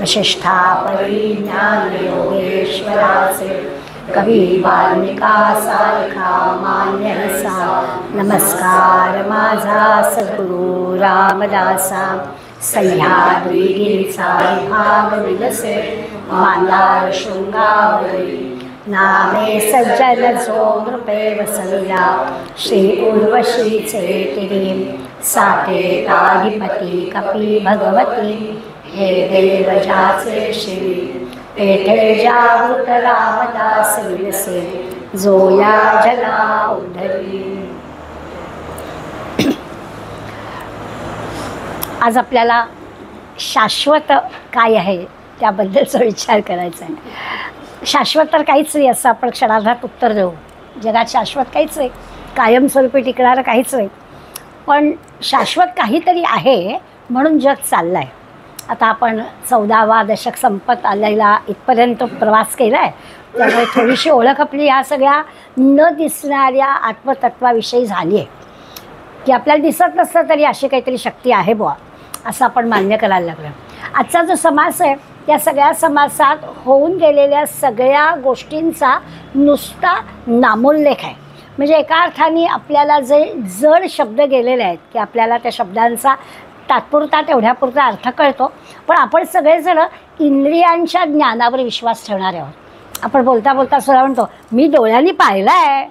वशिष्ठापरी ज्ञानयोगेश्वराचे कवी वाल्मिकासारखा मान्य रसा नमस्कार माझा सद्गुरू रामदासा सह्याद्रीचा भाग विलसे मांदार शृंगावरी नामे सज्जन जो नृपे वसविला श्री उर्वशीचे तिरी साकेताधिपती कपी भगवती हे देवजाचे श्री पेठे जागृत रामदास विलसे जोया जना उधरी. आज आपल्याला शाश्वत काय आहे त्याबद्दलचा विचार करायचा आहे. शाश्वत तर काहीच नाही असं आपण क्षणार्धात उत्तर देऊ. जगात शाश्वत काहीच नाही, कायमस्वरूपी टिकणारं काहीच नाही. पण शाश्वत काहीतरी आहे म्हणून जग चाललं आहे. आता आपण 14वा दशक संपत आलेला इथपर्यंत प्रवास केला आहे, त्यामुळे थोडीशी ओळख आपली ह्या सगळ्या न दिसणाऱ्या आत्मतत्वाविषयी झाली आहे की आपल्याला दिसत नसतं तरी अशी काहीतरी शक्ती आहे बुवा असं आपण मान्य करायला लागलं. आजचा जो समाज आहे त्या सगळ्या समाजात होऊन गेलेल्या सगळ्या गोष्टींचा नुसता नामोल्लेख आहे. म्हणजे एका अर्थाने आपल्याला जे जड शब्द गेलेले आहेत की आपल्याला त्या शब्दांचा तात्पुरता तेवढ्यापुरता अर्थ कळतो, पण आपण सगळेजण इंद्रियांच्या ज्ञानावर विश्वास ठेवणारे आहोत. आपण बोलता बोलता सुद्धा म्हणतो मी डोळ्यांनी पाहिलं आहे,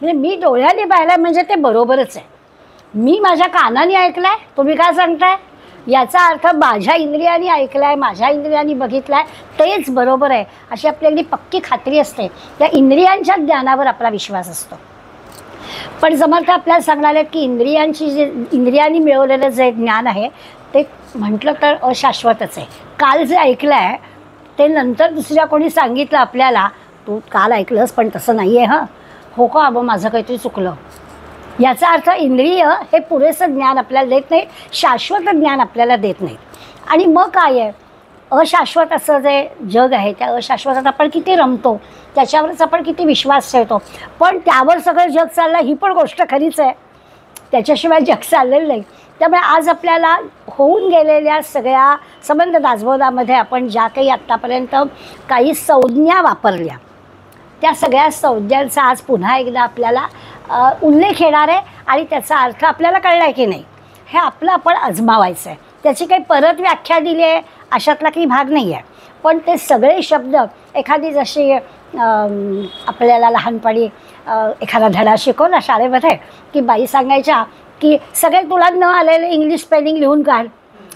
म्हणजे मी डोळ्यांनी पाहिलं आहे म्हणजे ते बरोबरच आहे. मी माझ्या कानाने ऐकलं आहे, तुम्ही काय सांगताय याचा अर्थ माझ्या इंद्रियांनी ऐकलं आहे, माझ्या इंद्रियांनी बघितलं आहे तेच बरोबर आहे अशी आपल्याला पक्की खात्री असते. त्या इंद्रियांच्या ज्ञानावर आपला विश्वास असतो. पण समर्थ आपल्याला सांगणार आहेत की इंद्रियांनी मिळवलेलं जे ज्ञान आहे ते म्हटलं तर अशाश्वतच आहे. काल जे ऐकलं आहे ते नंतर दुसऱ्या कोणी सांगितलं आपल्याला तू काल ऐकलंस पण तसं नाही आहे हां, हो का अगं माझं काहीतरी चुकलं, याचा अर्थ इंद्रिय हे पुरेसं ज्ञान आपल्याला देत नाही, शाश्वत ज्ञान आपल्याला देत नाही. आणि मग काय आहे अशाश्वत असं जे जग आहे त्या अशाश्वतात आपण किती रमतो, त्याच्यावरच आपण किती विश्वास ठेवतो. पण त्यावर सगळं जग चाललं ही पण गोष्ट खरीच आहे, त्याच्याशिवाय जग चाललेलं नाही. त्यामुळे आज आपल्याला होऊन गेलेल्या सगळ्या संबंध दासबोधामध्ये आपण ज्या काही आत्तापर्यंत काही संज्ञा वापरल्या त्या सगळ्या संज्ञांचा आज पुन्हा एकदा आपल्याला उल्लेख येणार आहे आणि त्याचा अर्थ आपल्याला कळला आहे की नाही हे आपलं आपण आजमावायचं आहे. त्याची काही परत व्याख्या दिली आहे अशातला काही भाग नाही आहे. पण ते सगळे शब्द एखादी जशी आपल्याला लहानपणी एखादा धडा शिकवला शाळेमध्ये की बाई सांगायच्या की सगळे तुला न आलेले इंग्लिश स्पेलिंग लिहून काढ.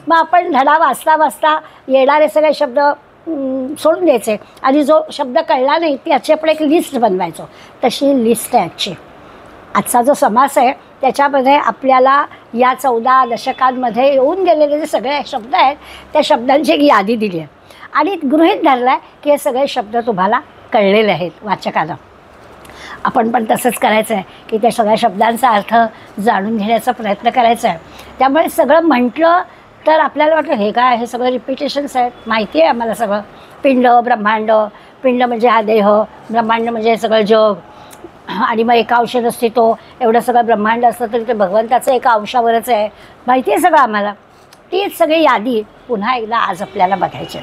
मग आपण धडा वाचता वाचता येणारे सगळे शब्द सोडून द्यायचे आणि जो शब्द कळला नाही त्याची आपण एक लिस्ट बनवायचो. तशी लिस्ट आहे आजची. आजचा जो समास आहे त्याच्यामध्ये आपल्याला या 14 दशकांमध्ये येऊन गेलेले जे सगळे शब्द आहेत त्या शब्दांची एक यादी दिली आहे आणि गृहीत धरलं आहे की हे सगळे शब्द तुम्हाला कळलेले आहेत वाचकांना. आपण पण तसंच करायचं आहे की त्या सगळ्या शब्दांचा अर्थ जाणून घेण्याचा प्रयत्न करायचा आहे. त्यामुळे सगळं म्हटलं तर आपल्याला वाटलं हे काय हे सगळं रिपिटेशन्स आहेत. माहिती आहे आम्हाला सगळं, पिंड ब्रह्मांड, पिंड म्हणजे हा देह, ब्रह्मांड म्हणजे हे सगळं जग आणि मग एका अंश नसते तो एवढं सगळं ब्रह्मांड असतं तरी ते भगवंताचं एका अंशावरच आहे. माहिती आहे सगळं आम्हाला. तीच सगळी यादी पुन्हा एकदा आज आपल्याला बघायची.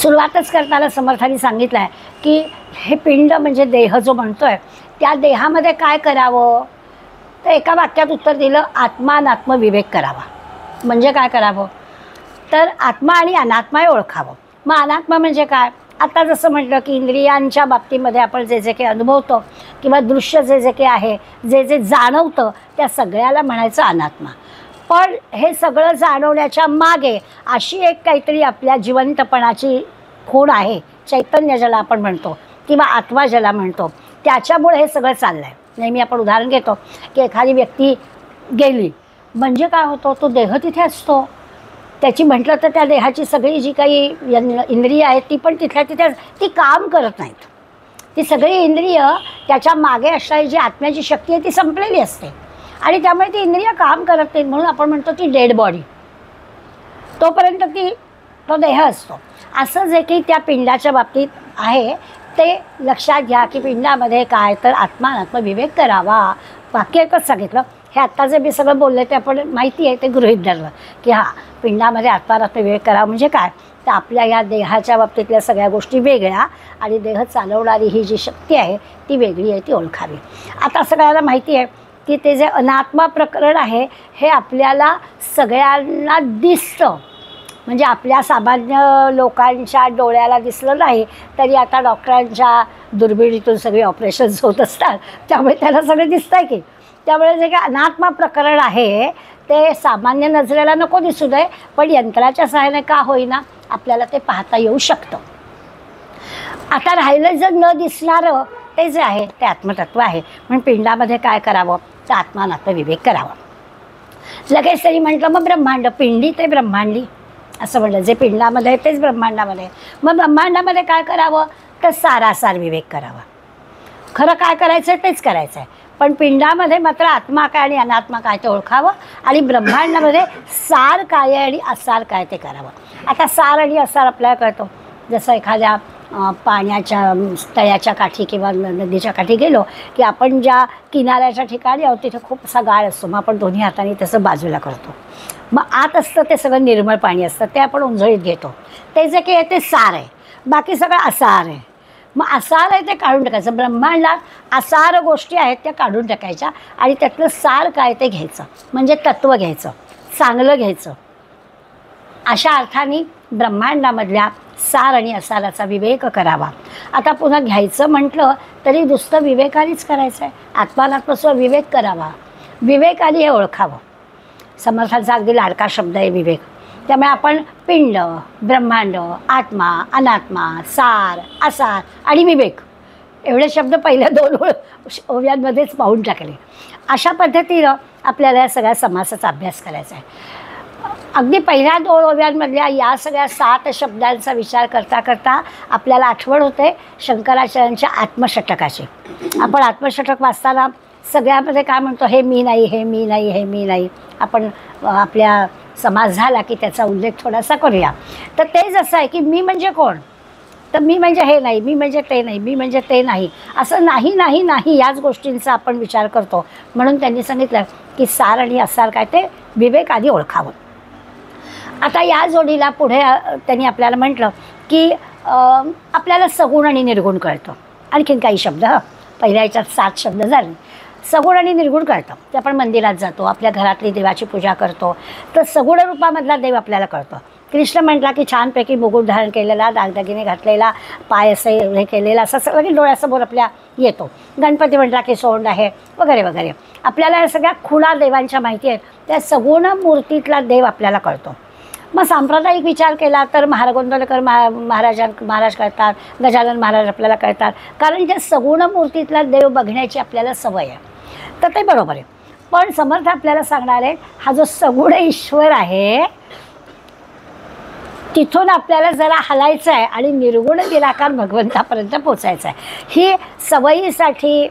सुरुवातच करताना समर्थांनी सांगितलं आहे की हे पिंड म्हणजे देह जो म्हणतो आहे त्या देहामध्ये काय करावं तर एका वाक्यात उत्तर दिलं आत्मा अनात्मविवेक करावा. म्हणजे काय करावं तर आत्मा आणि अनात्मा हे ओळखावं. मग अनात्मा म्हणजे काय, आता जसं म्हटलं की इंद्रियांच्या बाबतीमध्ये आपण जे जे काही अनुभवतो किंवा दृश्य जे जे काही आहे जे जे जाणवतं त्या सगळ्याला म्हणायचं अनात्मा. पण हे सगळं जाणवण्याच्या मागे अशी एक काहीतरी आपल्या जिवंतपणाची खूण आहे, चैतन्य ज्याला आपण म्हणतो किंवा आत्मा ज्याला म्हणतो, त्याच्यामुळे हे सगळं चाललं आहे. नेहमी आपण उदाहरण घेतो की एखादी व्यक्ती गेली म्हणजे काय होतं तो देह तिथे असतो. त्याची म्हटलं तर त्या देहाची सगळी जी काही इंद्रिय आहेत ती पण तिथल्या तिथे ती काम करत नाहीत. ती सगळी इंद्रिय त्याच्या मागे असणारी जी आत्म्याची शक्ती आहे ती संपलेली असते आणि त्यामुळे ती इंद्रिय काम करत नाहीत. म्हणून आपण म्हणतो ती डेड बॉडी. तोपर्यंत तो देह असतो. असं जे काही त्या पिंडाच्या बाबतीत आहे ते लक्षात घ्या की पिंडामध्ये काय तर आत्मा अनात्म विवेक करावा. वाक्य एकच सांगितलं हे आत्ता जे मी सगळं बोलले ते आपण माहिती आहे ते गृहीत धरलं की हां पिंडामध्ये आत्मारात्र विवेक करावा म्हणजे काय तर आपल्या या देहाच्या बाबतीतल्या सगळ्या गोष्टी वेगळ्या आणि देह चालवणारी ही जी शक्ती आहे ती वेगळी आहे ती ओळखावी. आता सगळ्यांना माहिती आहे की ते जे अनात्मा प्रकरण आहे हे आपल्याला सगळ्यांना दिसतं. म्हणजे आपल्या सामान्य लोकांच्या डोळ्याला दिसलं नाही तरी आता डॉक्टरांच्या दुर्बिणीतून सगळे ऑपरेशन्स होत असतात त्यामुळे त्याला सगळं दिसतं आहे की. त्यामुळे जे काही अनात्मा प्रकरण आहे ते सामान्य नजरेला नको दिसू दे पण यंत्राच्या सहाय्याने का होईना आपल्याला ते पाहता येऊ शकतं. आता राहिलं जर न दिसणारं ते जे आहे ते आत्मतत्व आहे. म्हणून पिंडामध्ये काय करावं तर आत्मानात्म विवेक करावा. लगेच तरी म्हटलं मग ब्रह्मांड पिंडी ते ब्रह्मांडी असं म्हटलं जे पिंडामध्ये आहे तेच ब्रह्मांडामध्ये. मग ब्रह्मांडामध्ये काय करावं तर सारासार विवेक करावा. खरं काय करायचं तेच करायचं आहे पण पिंडामध्ये मात्र आत्मा काय आणि अनात्मा काय ते ओळखावं आणि ब्रह्मांडामध्ये सार काय आणि असार काय ते करावं. आता सार आणि असार आपल्याला कळतो. जसं एखाद्या पाण्याच्या तळ्याच्या काठी किंवा नदीच्या काठी गेलो की आपण ज्या किनाऱ्याच्या ठिकाणी आहोत तिथे खूप असा गाळ असतो मग आपण दोन्ही हाताने तसं बाजूला करतो. मग आत असतं ते सगळं निर्मळ पाणी असतं ते आपण उंजळीत घेतो. ते जे काही आहे ते सार आहे बाकी सगळं असार आहे. मग असार आहे ते काढून टाकायचं. ब्रह्मांडात असार गोष्टी आहेत त्या काढून टाकायच्या आणि त्यातलं सार काय ते घ्यायचं म्हणजे तत्त्व घ्यायचं चांगलं घ्यायचं. अशा अर्थाने ब्रह्मांडामधल्या सार आणि असाराचा विवेक करावा. आता पुन्हा घ्यायचं म्हटलं तरी नुसतं विवेकानेच करायचं आहे. आत्मानात्मस्व विवेक करावा. विवेकाने हे ओळखावं. समर्थांचा अगदी लाडका शब्द आहे विवेक. त्यामुळे आपण पिंड ब्रह्मांड आत्मा अनात्मा सार असार आणि विवेक एवढे शब्द पहिल्या 2 ओव्यांमध्येच पाहून टाकले. अशा पद्धतीनं आपल्याला या सगळ्या समासाचा अभ्यास करायचा आहे. अगदी पहिल्या 2 ओव्यांमधल्या या सगळ्या 7 शब्दांचा विचार करता करता आपल्याला आठवण होते शंकराचार्यांच्या आत्मषटकाची. आपण आत्मषटक वाचताना सगळ्यामध्ये काय म्हणतो हे मी नाही हे मी नाही हे मी नाही. आपण आपल्या समाज झाला की त्याचा उल्लेख थोडासा करूया. तर तेच असं आहे की मी म्हणजे कोण तर मी म्हणजे हे नाही मी म्हणजे ते नाही मी म्हणजे ते नाही असं नाही नाही नाही याच गोष्टींचा आपण विचार करतो. म्हणून त्यांनी सांगितलं की सार आणि असार काय ते विवेक आधी ओळखावं. आता या जोडीला पुढे त्यांनी आपल्याला म्हटलं की आपल्याला सगुण आणि निर्गुण कळतं. आणखीन काही शब्द पहिल्या याच्यात 7 शब्द झाले. सगुण आणि निर्गुण कळतं ते आपण मंदिरात जातो आपल्या घरातली देवाची पूजा करतो तर सगुण रूपामधला देव आपल्याला कळतो. कृष्ण म्हटला की छानपैकी मुकुट धारण केलेला दागदागिने घातलेला पाय असे हे केलेला असं सगळं डोळ्यासमोर आपल्या येतो. गणपती म्हटला की सोंड आहे वगैरे वगैरे. आपल्याला या सगळ्या खुणा देवांच्या माहिती आहेत त्या सगुण मूर्तीतला देव आपल्याला कळतो. मग सांप्रदायिक विचार केला तर गोंंदवलेकर महाराज कळतात गजानन महाराज आपल्याला कळतात कारण त्या सगुण मूर्तीतला देव बघण्याची आपल्याला सवय आहे. तर ते बरोबर आहे पण समर्थ आपल्याला सांगणार आहे हा जो सगुण ईश्वर आहे तिथून आपल्याला जरा हलायचं आहे आणि निर्गुण निराकार भगवंतापर्यंत पोचायचं आहे. ही सवयीसाठी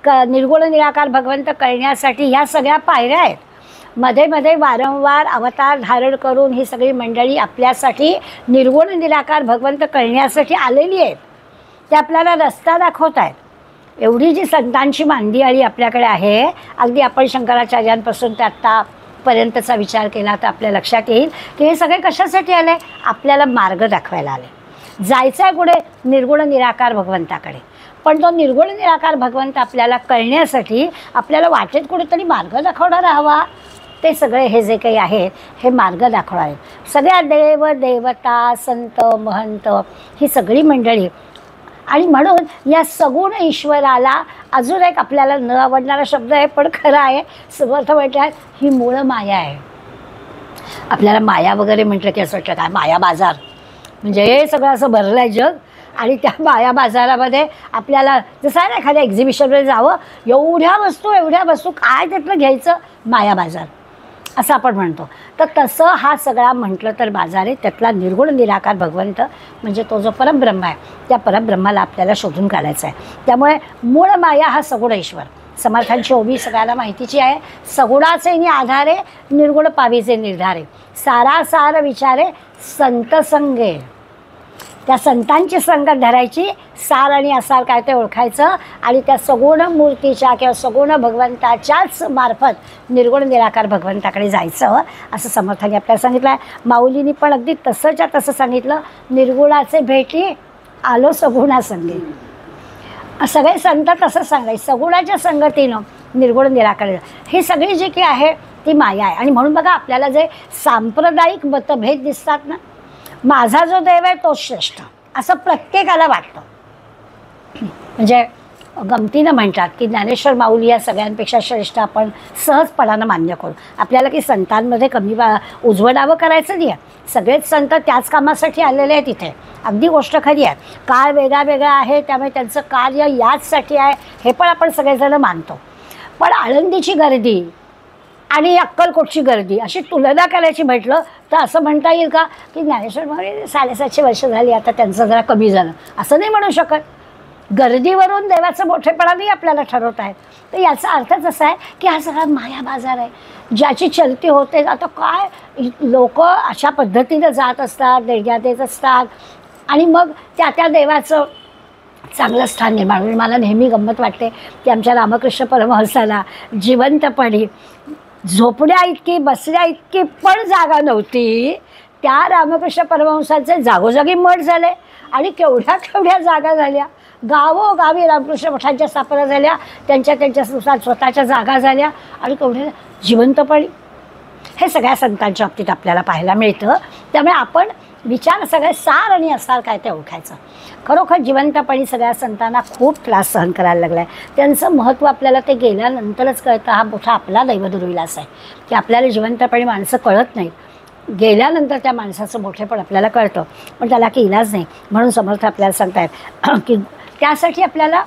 निर्गुण निराकार भगवंत कळण्यासाठी ह्या सगळ्या पायऱ्या आहेत. मध्ये मध्ये वारंवार अवतार धारण करून ही सगळी मंडळी आपल्यासाठी निर्गुण निराकार भगवंत कळण्यासाठी आलेली आहेत. ते आपल्याला रस्ता दाखवत आहेत. एवढी जी संतांची मांदियाळी आपल्याकडे आहे अगदी आपण शंकराचार्यांपासून ते आत्तापर्यंतचा विचार केला तर आपल्या लक्षात येईल की हे सगळे कशासाठी आले आपल्याला मार्ग दाखवायला आले. जायचं आहे पुढे निर्गुण निराकार भगवंताकडे पण तो निर्गुण निराकार भगवंत आपल्याला कळण्यासाठी आपल्याला वाटेत कुठेतरी मार्ग दाखवणारा हवा. ते सगळे हे जे काही आहेत हे मार्ग दाखवणार आहेत. सगळ्या देव देवता संत महंत ही सगळी मंडळी आणि म्हणून या सगुण ईश्वराला अजून एक आपल्याला न आवडणारा शब्द आहे पण खरं आहे. समर्थ म्हणतात ही मूळ माया आहे. आपल्याला माया वगैरे म्हटलं की असं वाटतं काय माया बाजार म्हणजे हे सगळं असं भरलं आहे जग आणि त्या माया बाजारामध्ये आपल्याला जसं आहे ना एखाद्या एक्झिबिशनमध्ये जावं एवढ्या वस्तू काय त्यातलं घ्यायचं माया बाजार असं आपण म्हणतो. तर तसं हा सगळा म्हटलं तर बाजार आहे. त्यातला निर्गुण निराकार भगवंत म्हणजे तो जो परब्रह्म आहे त्या परब्रह्माला आपल्याला शोधून काढायचा आहे. त्यामुळे मूळ माया हा सगुण ईश्वर. समर्थांची ओवी सगळ्यांना माहितीची आहे. सगुणाचे नि आधारे निर्गुण पावीचे निर्धारे सारासार विचारे संत संगे. त्या संतांची संगत धरायची, सार आणि असार काय ते ओळखायचं आणि त्या सगुण मूर्तीच्या किंवा सगुण भगवंताच्याच मार्फत निर्गुण निराकार भगवंताकडे जायचं असं समर्थांनी आपल्याला सांगितलं आहे. माऊलींनी पण अगदी तसंच्या तसं सांगितलं, निर्गुणाचे भेटी आलो सगुणा संगे. सगळे संत तसं सांगायचे, सगुणाच्या संगतीनं निर्गुण निराकार. ही सगळी जी काही आहे ती माया आहे. आणि म्हणून बघा आपल्याला जे सांप्रदायिक मतभेद दिसतात ना, माझा जो देव आहे तोच श्रेष्ठ असं प्रत्येकाला वाटतं. म्हणजे गमतीनं म्हणतात की ज्ञानेश्वर माऊली या सगळ्यांपेक्षा श्रेष्ठ आपण सहजपणानं मान्य करू. आपल्याला की संतांमध्ये कमी उजवडावं करायचं नाही आहे. सगळेच संत त्याच कामासाठी आलेले आहेत इथे. अगदी गोष्ट खरी आहे. काळ वेगळा वेगळा आहे, त्यामुळे त्यांचं कार्य याचसाठी आहे हे पण आपण सगळेजण मानतो. पण आळंदीची गर्दी आणि अक्कलकोटची गर्दी अशी तुलना करायची म्हटलं तर असं म्हणता येईल का की ज्ञानेश्वर माऊली 750 वर्ष झाली, आता त्यांचं जरा कमी झालं, असं नाही म्हणू शकत. गर्दीवरून देवाचं मोठेपणा नाही आपल्याला ठरवता येत. तर याचा अर्थच असा आहे की हा सगळा माया बाजार आहे, ज्याची चलती होते. आता काय लोक अशा पद्धतीनं जात असतात, देणग्या देत असतात आणि मग त्या देवाचं चांगलं स्थान निर्माण होईल. मला नेहमी गंमत वाटते की आमच्या रामकृष्ण परमहंसाला जिवंतपणी झोपड्या इतकी बसल्या इतकी पण जागा नव्हती. त्या रामकृष्ण परमहंसाचे जागोजागी मठ झाले आणि केवढ्या केवढ्या जागा झाल्या. गावोगावी रामकृष्ण मठांच्या स्थापना झाल्या, त्यांच्या स्वतःच्या जागा झाल्या आणि केवढ्या जिवंतपणी. हे सगळ्या संतांच्या बाबतीत आपल्याला पाहायला मिळतं. त्यामुळे आपण विचार सगळे सार आणि असार काय ते ओळखायचं. खरोखर जिवंतपणी सगळ्या संतांना खूप त्रास सहन करायला लागला आहे. त्यांचं महत्त्व आपल्याला ते गेल्यानंतरच कळतं. हा मोठा आपला दैवदुर्विलास आहे की आपल्याला जिवंतपणी माणसं कळत नाहीत, गेल्यानंतर त्या माणसाचं मोठेपण आपल्याला कळतं. पण त्याला की इलाज नाही. म्हणून समर्थ आपल्याला सांगतायत की त्यासाठी आपल्याला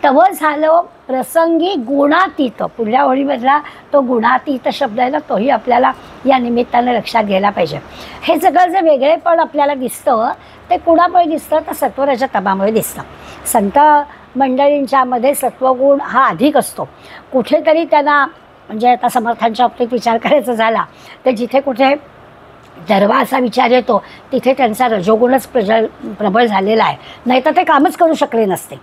तव झालं प्रसंगी गुणातीत. पुढल्या ओळीमधला तो गुणातीत शब्द आहे ना, तोही आपल्याला या निमित्तानं लक्षात घ्यायला पाहिजे. हे सगळं जे वेगळेपण आपल्याला दिसतं ते कुणामुळे दिसतं तर सत्वराच्या तमामुळे दिसतं. संत मंडळींच्यामध्ये सत्वगुण हा अधिक असतो. कुठेतरी त्यांना म्हणजे आता समर्थांच्या बाबतीत विचार करायचा झाला तर जिथे कुठे दरवा असा विचार येतो तिथे त्यांचा रजोगुणच प्रबळ झालेला आहे, नाही तर ते कामच करू शकले नसते.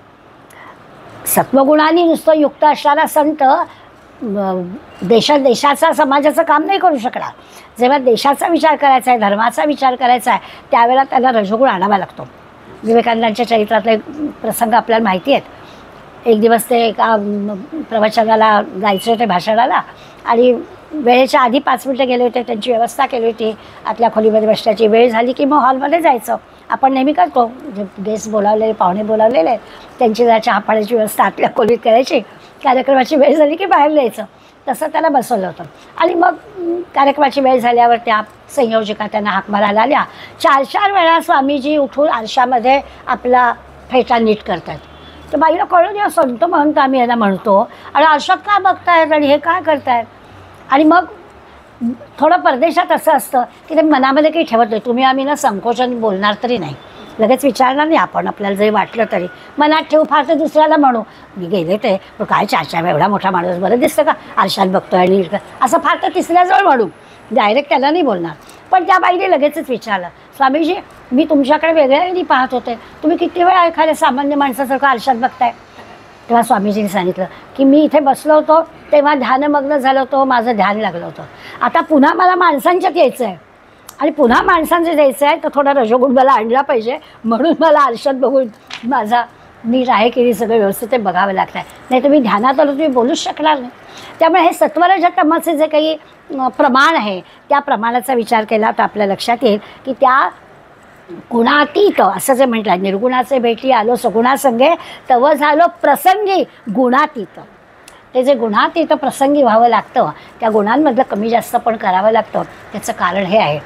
सत्वगुणाने नुसतं युक्त असणारा संत देशाचा समाजाचं काम नाही करू शकणार. जेव्हा देशाचा विचार करायचा आहे, धर्माचा विचार करायचा आहे, त्यावेळेला त्याला रजोगुण आणावा लागतो. विवेकानंदांच्या चरित्रातले प्रसंग आपल्याला माहिती आहेत. एक दिवस ते एका प्रवचनाला जायचे होते, भाषणाला, आणि वेळेच्या आधी 5 मिनटं गेले होते. त्यांची व्यवस्था केली होती आतल्या खोलीमध्ये बसण्याची. वेळ झाली की मग हॉलमध्ये जायचं. आपण नेहमी करतो, जे गेस्ट बोलावलेले, पाहुणे बोलावलेले, त्यांची जरा चहा पाण्याची व्यवस्था आतल्या खोलीत करायची. कार्यक्रमाची वेळ झाली की बाहेर जायचं. तसं त्याला बसवलं होतं. आणि मग कार्यक्रमाची वेळ झाल्यावर त्या संयोजिका त्यांना हाक मारायला आल्या. 4 वेळा स्वामीजी उठून आरशामध्ये आपला फेटा नीट करतात. तर बाईला कळून या संत महंत आम्ही यांना म्हणतो आणि आरशात काय बघतायत आणि हे काय करतायत. आणि मग थोडं परदेशात असं असतं की ते मनामध्ये काही ठेवत नाही. तुम्ही आम्ही ना संकोचन बोलणार तरी नाही, लगेच विचारणार नाही आपण. आपल्याला जरी वाटलं तरी मनात ठेवू, फार तर दुसऱ्याला म्हणू मी गेले ते काय 4 एवढा मोठा माणूस बरं दिसतं का आरशात बघतोय आणि असं फार तर तिसऱ्याजवळ म्हणू, डायरेक्ट त्याला नाही बोलणार. पण त्या बाईने लगेचच विचारलं, स्वामीजी मी तुमच्याकडे वेगळ्याने पाहत होते, तुम्ही किती वेळा एखाद्या सामान्य माणसासारखं आरशात बघताय. तेव्हा स्वामीजींनी सांगितलं की मी इथे बसलो होतो तेव्हा ध्यानमग्न झालं होतं, माझं ध्यान लागलं होतं. आता पुन्हा मला माणसांच्यात यायचं आहे आणि पुन्हा माणसांचं द्यायचं आहे तर थोडा रजोगुण मला आणला पाहिजे. म्हणून मला आरशात बघून माझा नीट आहे की नाही सगळं व्यवस्थित ते बघावं लागतं आहे. नाही तर मी ध्यानात आलो तुम्ही बोलूच शकणार नाही. त्यामुळे हे सत्वरज तमाचे जे काही प्रमाण आहे त्या प्रमाणाचा विचार केला तर आपल्या लक्षात येईल की त्या गुणातीत असं जे म्हटलं, निर्गुणाचे भेटी आलो सगुणासंगे तव झालो प्रसंगी गुणातीत. ते जे गुणातीत प्रसंगी व्हावं लागतं, त्या गुणांमधलं कमी जास्त पण करावं लागतं. त्याचं कारण हे आहे.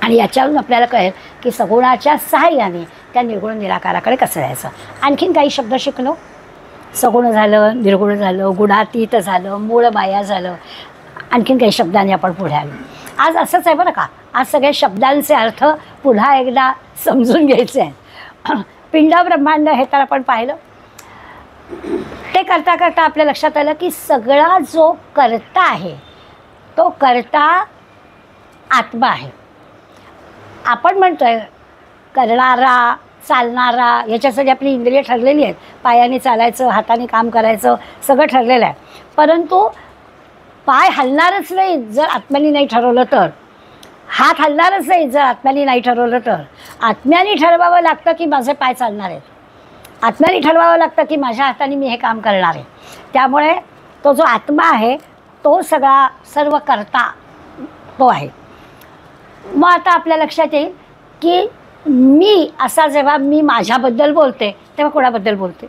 आणि याच्यावरून आपल्याला कळेल की सगुणाच्या सहाय्याने त्या निर्गुण निराकाराकडे कसं जायचं. आणखीन काही शब्द शिकलो. सगुण झालं, निर्गुण झालं, गुणातीत झालं, मूळ माया झालं. आणखीन काही शब्दांनी आपण पुढे आलो. आज असंच आहे बरं का. आज सगळे शब्दांचे अर्थ पुन्हा एकदा समजून घ्यायचे आहेत. पिंड ब्रह्मांड हे तर आपण पाहिलं. ते करता करता आपल्या लक्षात आलं की सगळा जो कर्ता आहे तो कर्ता आत्मा आहे. आपण म्हणतोय करणारा, चालणारा, याच्यासाठी आपली इंद्रिय ठरलेली आहेत. पायाने चालायचं, हाताने काम करायचं, सगळं ठरलेलं आहे. परंतु पाय हलणारच नाही जर आत्म्याने नाही ठरवलं तर, हात हलणारच नाही जर आत्म्याने नाही ठरवलं तर. आत्म्याने ठरवावं लागतं की माझे पाय चालणार आहेत, आत्म्याने ठरवावं लागतं की माझ्या हाताने मी हे काम करणार आहे. त्यामुळे तो जो आत्मा आहे तो सगळा सर्व करता तो आहे. मग आता आपल्या लक्षात येईल की मी असा जेव्हा मी माझ्याबद्दल बोलते तेव्हा कोणाबद्दल बोलते.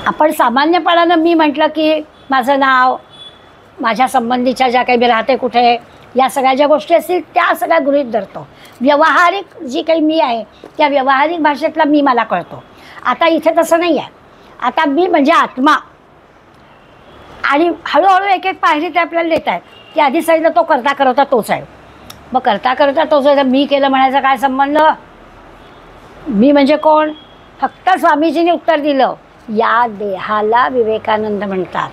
आपण सामान्यपणानं मी म्हटलं की माझं नाव, माझ्या संबंधीच्या ज्या काही मी राहते कुठे, या सगळ्या ज्या गोष्टी असतील त्या सगळ्या गृहीत धरतो. व्यावहारिक जी काही मी आहे त्या व्यावहारिक भाषेतला मी मला कळतो. आता इथे तसं नाही आहे. आता मी म्हणजे आत्मा, आणि हळूहळू एक एक पायरी ते आपल्याला देत आहेत की आधी सांगितलं तो करता करता तोच आहे. मग करता करता तोच आहे, मी केलं म्हणायचा काय संबंध. मी म्हणजे कोण. फक्त स्वामीजींनी उत्तर दिलं, या देहाला विवेकानंद म्हणतात.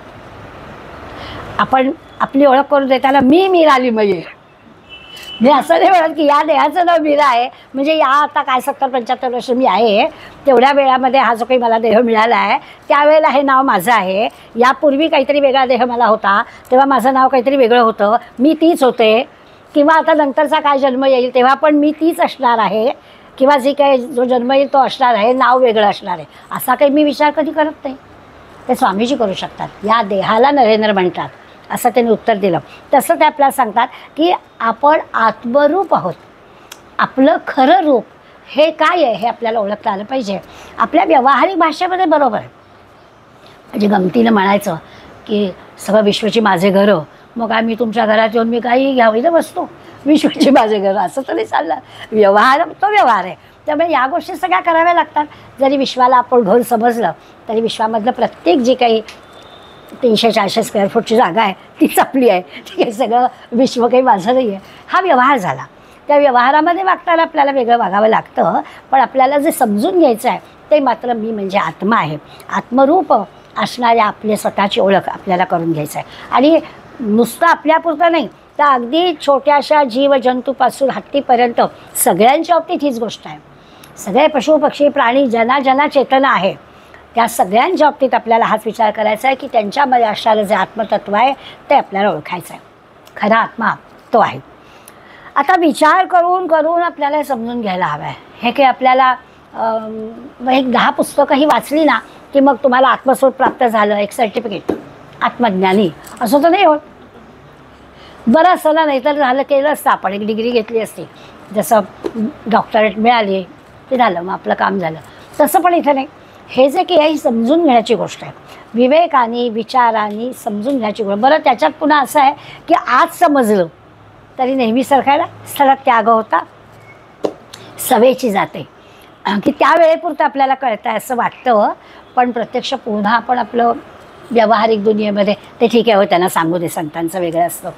आपण आपली ओळख करून देताना मी मिरालीमयी, मी असं नाही म्हणत की या देहाचं नाव मीरा आहे म्हणजे या आता काय 70-75 वर्ष मी आहे तेवढ्या वेळामध्ये हा जो काही मला देह मिळाला आहे त्यावेळेला हे नाव माझं आहे. यापूर्वी काहीतरी वेगळा देह मला होता तेव्हा माझं नाव काहीतरी वेगळं होतं, मी तीच होते. किंवा आता नंतरचा काय जन्म येईल तेव्हा पण मी तीच असणार आहे, किंवा जी काही जो जन्म येईल तो असणार आहे, नाव वेगळं असणार आहे. असा काही मी विचार कधी करत नाही. ते स्वामीजी करू शकतात. या देहाला नरेंद्र म्हणतात असं त्यांनी उत्तर दिलं. तसं ते आपल्याला सांगतात की आपण आत्मरूप आहोत. आपलं खरं रूप हे काय आहे हे आपल्याला ओळखता आलं पाहिजे. आपल्या व्यावहारिक भाषेमध्ये बरोबर आहे. म्हणजे गमतीनं म्हणायचं की सगळं विश्वाची माझे घरं, मग काय मी तुमच्या घरात येऊन मी काही घ्यावी ना वस्तू, विश्वाची माझे घरं असं तरी चाललं. व्यवहार तो व्यवहार आहे. त्यामुळे या गोष्टी सगळ्या कराव्या लागतात. जरी विश्वाला आपण घर समजलं तरी विश्वामधलं प्रत्येक जी काही 300-400 स्क्वेअर फूटची जागा आहे तीच आपली आहे. ठीक आहे, सगळं विश्व काही माझं नाही आहे. हा व्यवहार झाला. त्या व्यवहारामध्ये वागताना आपल्याला वेगळं वागावं लागतं, पण आपल्याला जे समजून घ्यायचं आहे ते मात्र मी म्हणजे आत्मा आहे. आत्मरूप असणाऱ्या आपली स्वतःची ओळख आपल्याला करून घ्यायचं आहे. आणि नुसतं आपल्यापुरतं नाही तर अगदी छोट्याशा जीवजंतूपासून हत्तीपर्यंत सगळ्यांच्या बाबतीत हीच गोष्ट आहे. सगळे पशु पक्षी प्राणी ज्यांना ज्यांना चेतना आहे त्या सगळ्यांच्या बाबतीत आपल्याला हाच विचार करायचा आहे की त्यांच्यामध्ये असणारं जे आत्मतत्व आहे ते आपल्याला ओळखायचं आहे. खरा आत्मा तो आहे. आता विचार करून करून आपल्याला समजून घ्यायला हवं आहे. हे काही आपल्याला एक 10 पुस्तकंही वाचली ना की मग तुम्हाला आत्मस्वरूप प्राप्त झालं, एक सर्टिफिकेट आत्मज्ञानी असं तर नाही होत. बरं असं ना, नाही तर झालं केलं असतं, आपण एक डिग्री घेतली असती, जसं डॉक्टरेट मिळाली ते झालं, मग आपलं काम झालं. तसं पण इथं नाही. हे जे काही ही समजून घेण्याची गोष्ट आहे, विवेकाने विचाराने समजून घ्यायची गोष्ट. बरं त्याच्यात पुन्हा असं आहे की आज समजलं तरी नेहमी सरकायला स्थळात त्याग होता, सवेची जाते की त्यावेळेपुरतं आपल्याला कळतं आहे असं वाटतं, पण प्रत्यक्ष पुन्हा आपण आपलं व्यावहारिक दुनियेमध्ये ते ठीक आहे हो त्यांना सांगू दे, संतांचं वेगळं असतं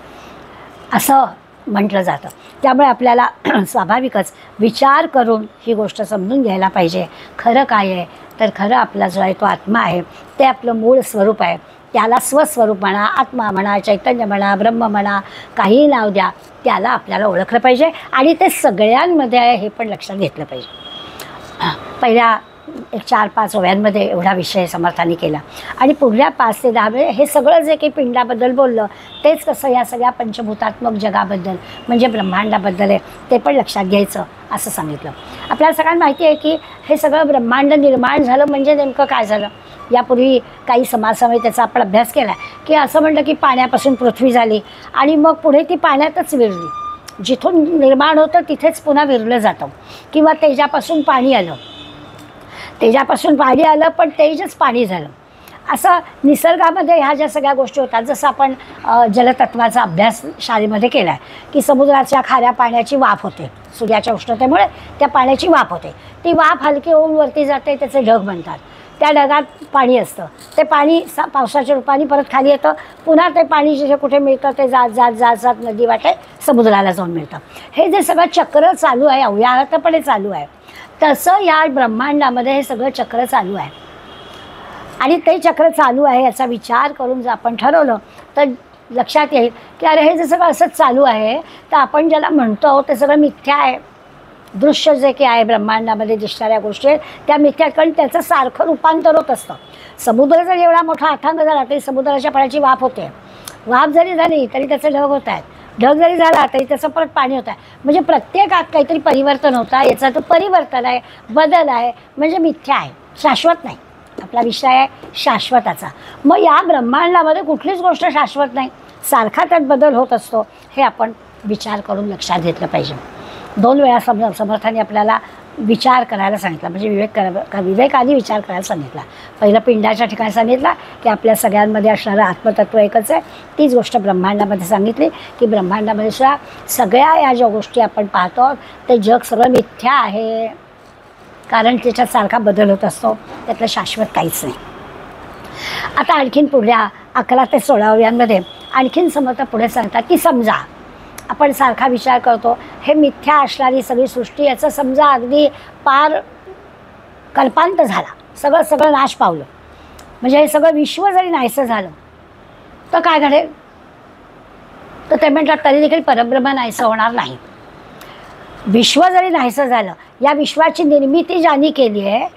असं म्हटलं जातं. त्यामुळे आपल्याला स्वाभाविकच विचार करून ही गोष्ट समजून घ्यायला पाहिजे. खरं काय आहे तर खरं आपला जो आहे तो आत्मा आहे, ते आपलं मूळ स्वरूप आहे. त्याला स्वस्वरूप म्हणा, आत्मा म्हणा, चैतन्य म्हणा, ब्रह्म म्हणा, काहीही नाव द्या, त्याला आपल्याला ओळखलं पाहिजे. आणि ते सगळ्यांमध्ये आहे हे पण लक्षात घेतलं पाहिजे. पहिल्या 4-5 ओव्यांमध्ये एवढा विषय समर्थाने केला आणि पुढल्या 5 ते 10 वेळ हे सगळं जे काही पिंडाबद्दल बोललं तेच कसं या सगळ्या पंचभूतात्मक जगाबद्दल म्हणजे ब्रह्मांडाबद्दल आहे ते पण लक्षात घ्यायचं असं सांगितलं. आपल्याला सगळ्यांना माहिती आहे की हे सगळं ब्रह्मांड निर्माण झालं म्हणजे नेमकं काय झालं. यापूर्वी काही समाजसमयी त्याचा आपण अभ्यास केला की असं म्हणलं की पाण्यापासून पृथ्वी झाली आणि मग पुढे ती पाण्यातच विरली. जिथून निर्माण होतं तिथेच पुन्हा विरलं जातं. किंवा तेजापासून पाणी आलं, तेजापासून पाणी आलं पण तेजच पाणी झालं. असं निसर्गामध्ये ह्या ज्या सगळ्या गोष्टी होतात, जसं आपण जलतत्वाचा अभ्यास शाळेमध्ये केला आहे की समुद्राच्या खाऱ्या पाण्याची वाफ होते, सूर्याच्या उष्णतेमुळे त्या पाण्याची वाफ होते. ती वाफ हलकी होऊन वरती जाते, त्याचे ढग बनतात. त्या ढगात पाणी असतं, ते पाणी पावसाच्या रूपाने परत खाली येतं. पुन्हा ते पाणी जिथे कुठे मिळतं ते जात जात जात जात नदी वाटे समुद्राला जाऊन मिळतं. हे जे सगळं चक्र चालू आहे, अव्याहतपणे चालू आहे, तसं या ब्रह्मांडामध्ये हे सगळं चक्र चालू आहे. आणि ते चक्र चालू आहे याचा विचार करून जर आपण ठरवलं तर लक्षात येईल की अरे हे जे सगळं असंच चालू आहे, तर आपण ज्याला म्हणतो ते सगळं मिथ्या आहे. दृश्य जे काही आहे ब्रह्मांडामध्ये दिसणाऱ्या गोष्टी आहेत त्या मिथ्या, कारण त्याचं सारखं रूपांतर होत असतं. समुद्र जर एवढा मोठा अथांग झाला तरी समुद्राच्या पाण्याची वाफ होते, वाफ जरी झाली तरी त्याचे ढग होत आहेत, ढग जरी झाला तरी त्याचं परत पाणी होत आहे. म्हणजे प्रत्येकात काहीतरी परिवर्तन होतं आहे. याचा तो परिवर्तन आहे, बदल आहे, म्हणजे मिथ्या आहे, शाश्वत नाही. आपला विषय आहे शाश्वताचा. मग या ब्रह्मांडामध्ये कुठलीच गोष्ट शाश्वत नाही, सारखा त्यात बदल होत असतो. हे आपण विचार करून लक्षात घेतलं पाहिजे. 2 वेळा समर्थाने आपल्याला विचार करायला सांगितला, म्हणजे विवेकाने विचार करायला सांगितला. पहिलं पिंडाच्या ठिकाणी सांगितलं की आपल्या सगळ्यांमध्ये असणारं आत्मतत्व एकच आहे. तीच गोष्ट ब्रह्मांडामध्ये सांगितली की ब्रह्मांडामध्ये सुद्धा सगळ्या या ज्या गोष्टी आपण पाहतो ते जग सगळं मिथ्या आहे, कारण त्याच्यात सारखा बदल होत असतो, त्यातलं शाश्वत काहीच नाही. आता आणखीन पुढल्या 11 ते 16व्यांमध्ये आणखीन समर्थ पुढे सांगतात की समजा आपण सारखा विचार करतो हे मिथ्या असणारी सगळी सृष्टी, याचं समजा अगदी पार कल्पांत झाला, सगळं नाश पावलं, म्हणजे हे सगळं विश्व जरी नाहीसं झालं तर काय घडेल? तर ते म्हणतात तरी देखील परब्रह्म नाहीसं होणार नाही. विश्व जरी नाहीसं झालं, या विश्वाची निर्मिती ज्याने केली आहे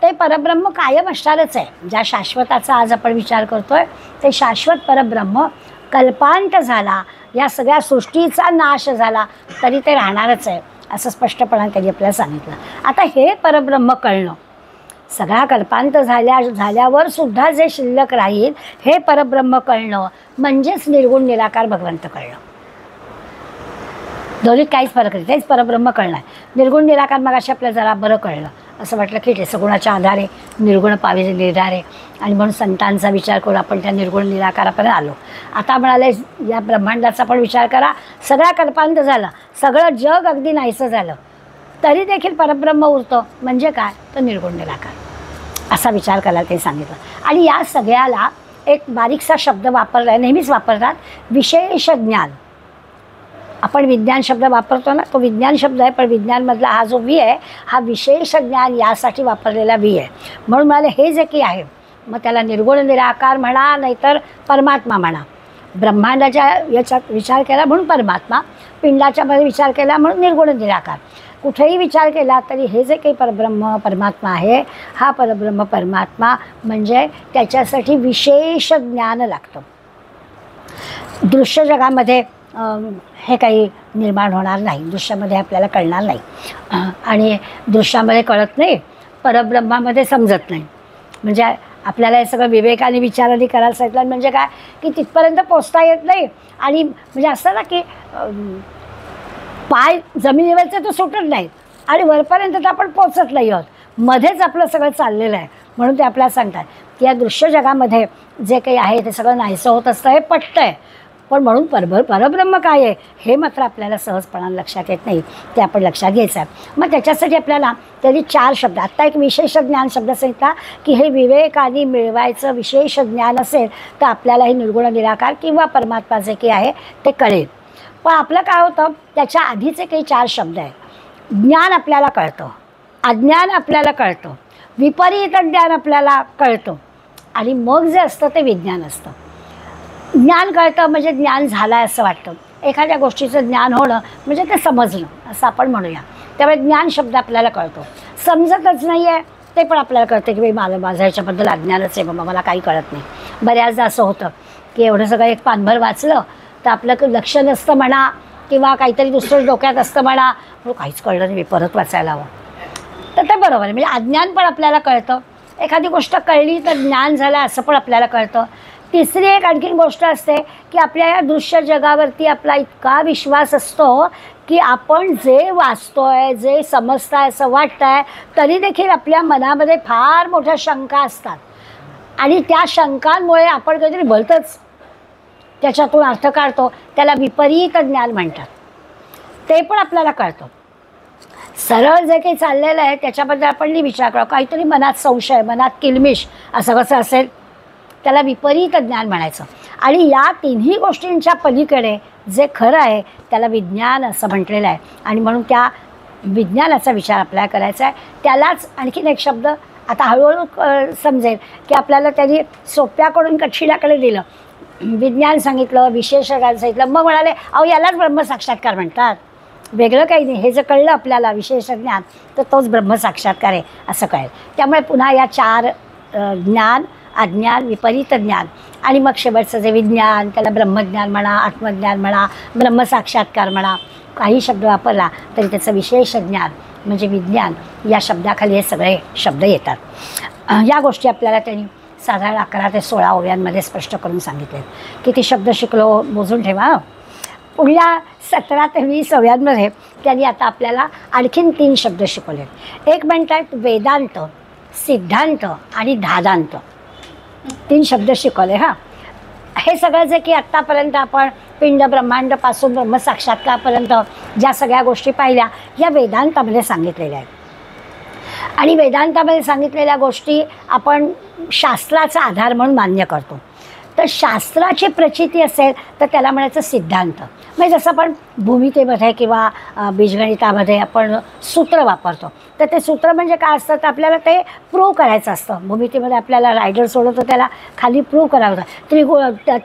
ते परब्रह्म कायम असणारच आहे. ज्या शाश्वताचा आज आपण विचार करतोय ते शाश्वत परब्रह्म कल्पांत झाला, या सगळ्या सृष्टीचा नाश झाला तरी ते राहणारच आहे, असं स्पष्टपणे त्यांनी आपल्याला सांगितलं. आता हे परब्रह्म कळणं, सगळा कल्पांत झाल्यावर सुद्धा जे शिल्लक राहील हे परब्रह्म कळणं म्हणजेच निर्गुण निराकार भगवंत कळणं. दोन्हीत काहीच फरक नाही, तेच परब्रह्म कळणं आहे. निर्गुण निराकार मग अशी आपल्याला जरा बरं कळलं, असं वाटलं की ते सगुणाच्या आधारे निर्गुण पावे निर्धारे, आणि म्हणून संतांचा विचार करून आपण त्या निर्गुण निराकारापर्यंत आलो. आता म्हणाले या ब्रह्मांडाचा पण विचार करा, सगळा कल्पांत झाला, सगळं जग अगदी नाहीसं झालं तरी देखील परब्रह्म उरतं, म्हणजे काय? तर निर्गुण निराकार, असा विचार करायला ते सांगितलं. आणि या सगळ्याला एक बारीकसा शब्द वापरला आहे, नेहमीच वापरतात, विशेष ज्ञान. आपण विज्ञान शब्द वापरतो ना, तो विज्ञान शब्द आहे, पण विज्ञानमधला हा जो वी आहे हा विशेष ज्ञान यासाठी वापरलेला वी आहे. म्हणून मला हे जे काही आहे मग त्याला निर्गुण निराकार म्हणा, नाहीतर परमात्मा म्हणा. ब्रह्मांडाच्या याच्यात विचार केला म्हणून परमात्मा, पिंडाच्या मध्ये विचार केला म्हणून निर्गुण निराकार. कुठेही विचार केला तरी हे जे काही परब्रह्म परमात्मा आहे, हा परब्रह्म परमात्मा म्हणजे त्याच्यासाठी विशेष ज्ञान लागतं. दृश्य जगामध्ये हे काही निर्माण होणार नाही, दृश्यामध्ये आपल्याला कळणार नाही, आणि दृश्यामध्ये कळत नाही, परब्रह्मामध्ये समजत नाही. म्हणजे आपल्याला हे सगळं विवेकाने विचाराने करायला सांगितलं म्हणजे काय की तिथपर्यंत पोचता येत नाही. आणि म्हणजे असं ना की पाय जमिनीवरचे तो सुटत नाहीत आणि वरपर्यंत तर आपण पोचत नाही आहोत, मध्येच आपलं सगळं चाललेलं आहे. म्हणून ते आपल्याला सांगतात की या दृश्य जगामध्ये जे काही आहे ते सगळं नाहीसं होत असतं, हे पटतं आहे, पण म्हणून परब्रह्म काय आहे हे मात्र आपल्याला सहजपणाने लक्षात येत नाही, ते आपण लक्षात घ्यायचं आहे. मग त्याच्यासाठी आपल्याला तरी 4 शब्द, आत्ता एक विशेष ज्ञान शब्द सांगितला की हे विवेकाने मिळवायचं विशेष ज्ञान असेल तर आपल्याला हे निर्गुण निराकार किंवा परमात्मा जे काही आहे ते कळेल. पण आपलं काय होतं, त्याच्या आधीचे काही 4 शब्द आहेत. ज्ञान आपल्याला कळतं, अज्ञान आपल्याला कळतं, विपरीत ज्ञान आपल्याला कळतं, आणि मग जे असतं ते विज्ञान असतं. ज्ञान कळतं म्हणजे ज्ञान झालं आहे असं वाटतं, एखाद्या गोष्टीचं ज्ञान होणं म्हणजे ते समजणं असं आपण म्हणूया. त्यामुळे ज्ञान शब्द आपल्याला कळतो. समजतच नाही आहे ते पण आपल्याला कळतं की बाई माझं ह्याच्याबद्दल अज्ञानच आहे बाबा, मला काही कळत नाही. बऱ्याचदा असं होतं की एवढं सगळं एक पानभर वाचलं तर आपलं लक्ष नसतं म्हणा, किंवा काहीतरी दुसरं डोक्यात असतं म्हणा, काहीच कळलं नाही, परत वाचायला हवं. तर ते बरोबर आहे, म्हणजे अज्ञान पण आपल्याला कळतं. एखादी गोष्ट कळली तर ज्ञान झालं असं पण आपल्याला कळतं. तिसरी एक आणखीन गोष्ट असते की आपल्या या दृश्य जगावरती आपला इतका विश्वास असतो की आपण जे वाचतोय, जे समजताय, असं वाटतंय, तरी देखील आपल्या मनामध्ये फार मोठ्या शंका असतात, आणि त्या शंकांमुळे आपण काहीतरी भलतंच त्याच्यातून अर्थ काढतो, त्याला विपरीत ज्ञान म्हणतात. ते पण आपल्याला कळतं. सरळ जे काही चाललेलं आहे त्याच्याबद्दल आपण नाही विचार करू, काहीतरी मनात संशय, मनात किलमिश, असं कसं असेल, त्याला विपरीत ज्ञान म्हणायचं. आणि या तिन्ही गोष्टींच्या पलीकडे जे खरं आहे त्याला विज्ञान असं म्हटलेलं आहे. आणि म्हणून त्या विज्ञानाचा विचार आपल्याला करायचा आहे. त्यालाच आणखीन एक शब्द आता हळूहळू समजेल की आपल्याला त्यांनी सोप्याकडून कठीणाकडे दिलं. विज्ञान सांगितलं, विशेषज्ञान सांगितलं, मग म्हणाले अहो यालाच ब्रह्मसाक्षात्कार म्हणतात, वेगळं काही नाही. हे जर कळलं आपल्याला विशेषज्ञान तर तोच ब्रह्मसाक्षात्कार आहे असं कळेल. त्यामुळे पुन्हा या 4 ज्ञान, अज्ञान, विपरीत ज्ञान आणि मग शेवटचं जे विज्ञान, त्याला ब्रह्मज्ञान म्हणा, आत्मज्ञान म्हणा, ब्रह्मसाक्षात्कार म्हणा, काही शब्द वापरला तरी त्याचं विशेष ज्ञान म्हणजे विज्ञान या शब्दाखाली हे सगळे शब्द येतात. या गोष्टी आपल्याला त्यांनी साधारण 11 ते 16 ओव्यांमध्ये स्पष्ट करून सांगितले. किती शब्द शिकलो मोजून ठेवा. पुढल्या 17 ते 20 ओव्यांमध्ये त्यांनी आता आपल्याला आणखीन 3 शब्द शिकवले. एक म्हणतात वेदांत, सिद्धांत आणि धादांत. 3 शब्द शिकवले. हे सगळं जे की आत्तापर्यंत आपण पिंड ब्रह्मांडपासून ब्रह्मसाक्षात्कारपर्यंत ज्या सगळ्या गोष्टी पाहिल्या या वेदांतामध्ये सांगितलेल्या आहेत. आणि वेदांतामध्ये सांगितलेल्या गोष्टी आपण शास्त्राचा आधार म्हणून मान्य करतो. तर शास्त्राची प्रचिती असेल तर त्याला म्हणायचं सिद्धांत. म्हणजे जसं आपण भूमितीमध्ये किंवा बीजगणितामध्ये आपण सूत्र वापरतो, तर ते सूत्र म्हणजे काय असतं तर आपल्याला ते प्रूव्ह करायचं असतं. भूमितीमध्ये आपल्याला रायडर सोडवतो त्याला खाली प्रूव्ह करावं लागतं.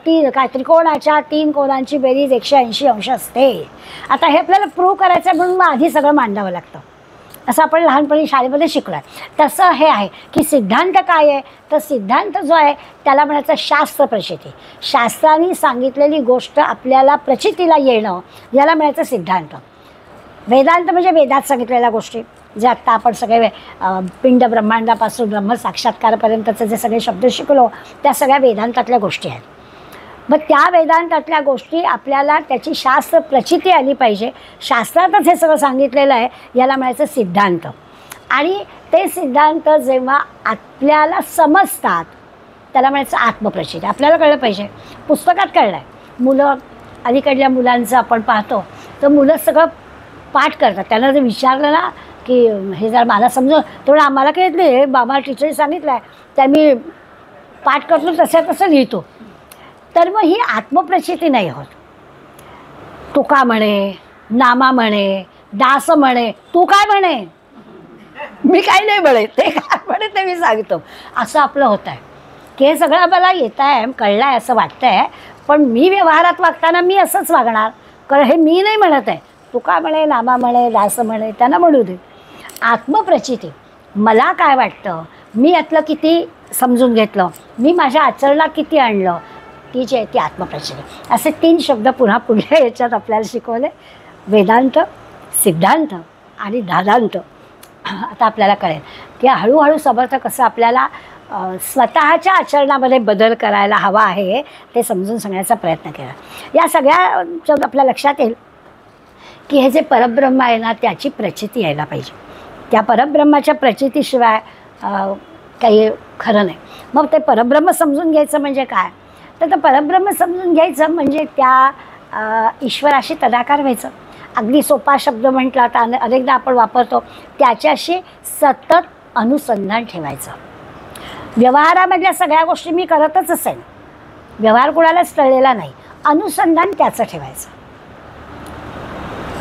त्रिकोणाच्या 3 कोणांची बेरीज 180 अंश असते. आता हे आपल्याला प्रूव्ह करायचं म्हणून मग आधी सगळं मांडावं लागतं. असं आपण लहानपणी शाळेमध्ये शिकलो आहे. तसं हे आहे की सिद्धांत काय आहे तर सिद्धांत जो आहे त्याला म्हणायचं शास्त्र प्रचिती. शास्त्राने सांगितलेली गोष्ट आपल्याला प्रचितीला येणं याला म्हणायचं सिद्धांत. वेदांत म्हणजे वेदात सांगितलेल्या गोष्टी जे आत्ता आपण सगळे पिंड ब्रह्मांडापासून ब्रह्मसाक्षात्कारपर्यंतचे जे सगळे शब्द शिकलो त्या सगळ्या वेदांतातल्या गोष्टी आहेत. मग त्या वेदांतातल्या गोष्टी आपल्याला त्याची शास्त्र प्रचिती आली पाहिजे. शास्त्रातच हे सगळं सांगितलेलं आहे याला म्हणायचं सिद्धांत. आणि ते सिद्धांत जेव्हा आपल्याला समजतात त्याला म्हणायचं आत्मप्रचिती. आपल्याला कळलं पाहिजे. पुस्तकात कळलं आहे. मुलं अलीकडल्या मुलांचं आपण पाहतो तर मुलं सगळं पाठ करतात. त्यांना जर विचारलं ना की हे जर मला समजून तेवढं आम्हाला कळत नाही, हे बाबा टीचरने सांगितलं आहे त्या मी पाठ करतो तसं लिहितो. तर मग ही आत्मप्रचिती नाही होत. तुका म्हणे, नामा म्हणे, दास म्हणे, तू काय म्हणे, मी काय नाही म्हणे, ते काय म्हणे ते मी सांगतो, असं आपलं होत आहे की हे सगळं मला येत आहे कळलं आहे असं वाटतं आहे. पण मी व्यवहारात वागताना मी असंच वागणार कारण हे मी नाही म्हणत आहे. तुका म्हणे, नामा म्हणे, दास म्हणे, त्यांना म्हणू दे. आत्मप्रचिती मला काय वाटतं, मी यातलं किती समजून घेतलं, मी माझ्या आचरणात किती आणलं, ती जी आहे ती आत्मप्रचिती. असे 3 शब्द पुन्हा पुढल्या याच्यात आपल्याला शिकवले. वेदांत, सिद्धांत आणि धादांत. आता आपल्याला कळेल की हळूहळू समर्थ कसं आपल्याला स्वतःच्या आचरणामध्ये बदल करायला हवा आहे ते समजून सांगण्याचा प्रयत्न केला. या सगळ्या आपल्या लक्षात येईल की हे जे परब्रह्म आहे ना त्याची प्रचिती यायला पाहिजे. त्या परब्रह्माच्या प्रचितीशिवाय काही खरं नाही. मग ते परब्रह्म समजून घ्यायचं म्हणजे काय तर परब्रह्म समजून घ्यायचं म्हणजे त्या ईश्वराशी तदाकार व्हायचं. अगदी सोपा शब्द म्हटला तर अनेकदा आपण वापरतो त्याच्याशी सतत अनुसंधान ठेवायचं. व्यवहारामधल्या सगळ्या गोष्टी मी करतच असेल, व्यवहार कुणालाच टळलेला नाही, अनुसंधान त्याचं ठेवायचं.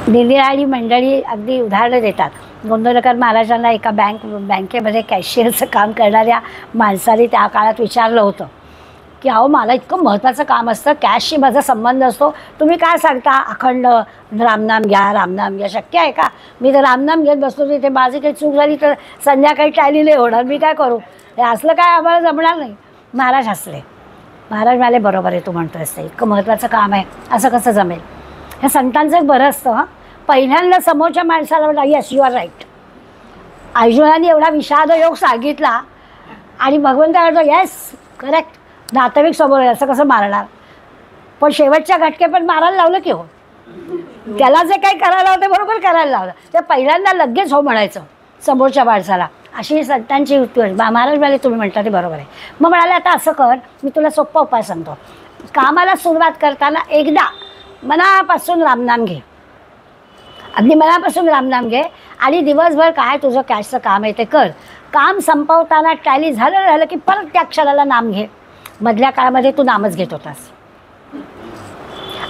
निरनिराळी मंडळी अगदी उदाहरणं देतात. गोंदवलेकर महाराजांना एका बँकेमध्ये कॅशियरचं काम करणाऱ्या माणसाने त्या काळात विचारलं होतं की अहो मला इतकं महत्त्वाचं काम असतं, कॅशशी माझा संबंध असतो, तुम्ही काय सांगता अखंड रामनाम घ्या, रामनाम घ्या, शक्य आहे का? मी तर रामनाम घेत बसतो तिथे माझी काही चूक झाली तर संध्याकाळी टाळी नाही होणार, मी काय करू? हे असलं काय आम्हाला जमणार नाही. महाराज हसले. महाराज म्हणाले बरोबर आहे तू म्हणतो असते, इतकं महत्त्वाचं काम आहे असं कसं जमेल? हे संतांचं एक बरं असतं. पहिल्यांदा समोरच्या माणसाला म्हटलं येस यू आर राईट. अर्जुनाने एवढा विषाद योग सांगितला आणि भगवंता म्हणतो येस करेक्ट. नातेवाईक समोर आहे असं कसं मारणार? पण शेवटच्या घटके पण मारायला लावलं की हो, त्याला जे काही करायला होतं बरोबर करायला लावलं. ते पहिल्यांदा लगेच हो म्हणायचं समोरच्या माणसाला. अशी संतांची युक्ती होती. महाराज म्हणाले तुम्ही म्हणता ते बरोबर आहे. मग म्हणाले आता असं कर, मी तुला सोप्पा उपाय सांगतो. कामाला सुरुवात करताना एकदा मनापासून रामनाम घे, अगदी मनापासून रामनाम घे आणि दिवसभर काय तुझं कॅशचं काम आहे ते कर. काम संपवताना टॅली झालं की परत त्या क्षणाला नाम घे. मधल्या काळामध्ये तू नामच घेत होतास.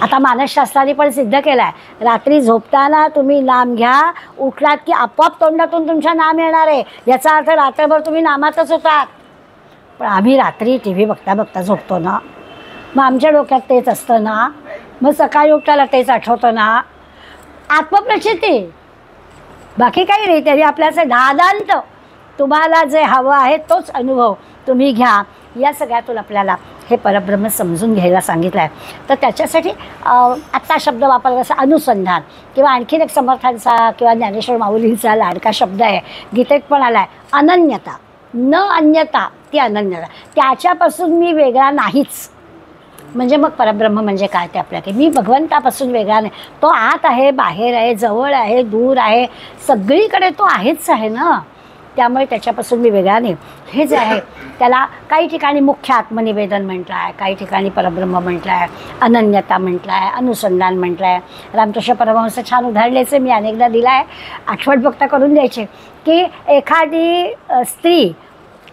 आता मानसशास्त्राने पण सिद्ध केलं आहे, रात्री झोपताना तुम्ही नाम घ्या, उठलात की आपोआप तोंडातून तुमच्या नाम येणार आहे. याचा अर्थ रात्रभर तुम्ही नामातच होतात. पण आम्ही रात्री TV बघता बघता झोपतो ना, मग आमच्या डोक्यात तेच असतं ना, मग सकाळी उठताना तेच आठवतं ना. आत्मप्रचिती, बाकी काही नाही. तरी आपल्याचं दादांत तुम्हाला जे हवं आहे तोच अनुभव तुम्ही घ्या. या सगळ्यातून आपल्याला हे परब्रह्म समजून घ्यायला सांगितलं आहे. तर त्याच्यासाठी आत्ता शब्द वापरला असा अनुसंधान, किंवा आणखीन एक समर्थांचा किंवा ज्ञानेश्वर माऊलींचा लाडका शब्द आहे, गीतेत पण आला आहे, अनन्यता. न अन्यता ती अनन्यता. त्याच्यापासून मी वेगळा नाहीच. म्हणजे मग परब्रह्म म्हणजे काय ते आपल्याकडे, मी भगवंतापासून वेगळा नाही. तो आत आहे, बाहेर आहे, जवळ आहे, दूर आहे, सगळीकडे तो आहेच आहे ना. त्यामुळे त्याच्यापासून मी वेगळा नाही. हे जे आहे त्याला काही ठिकाणी मुख्य आत्मनिवेदन म्हटलं आहे, काही ठिकाणी परब्रह्म म्हटलं आहे, अनन्यता म्हटलं आहे, अनुसंधान म्हटलं आहे. रामकृष्ण परमहंस छान उदाहरणाचे मी अनेकदा दिला आहे, आठवण फक्त करून द्यायचे, की एखादी स्त्री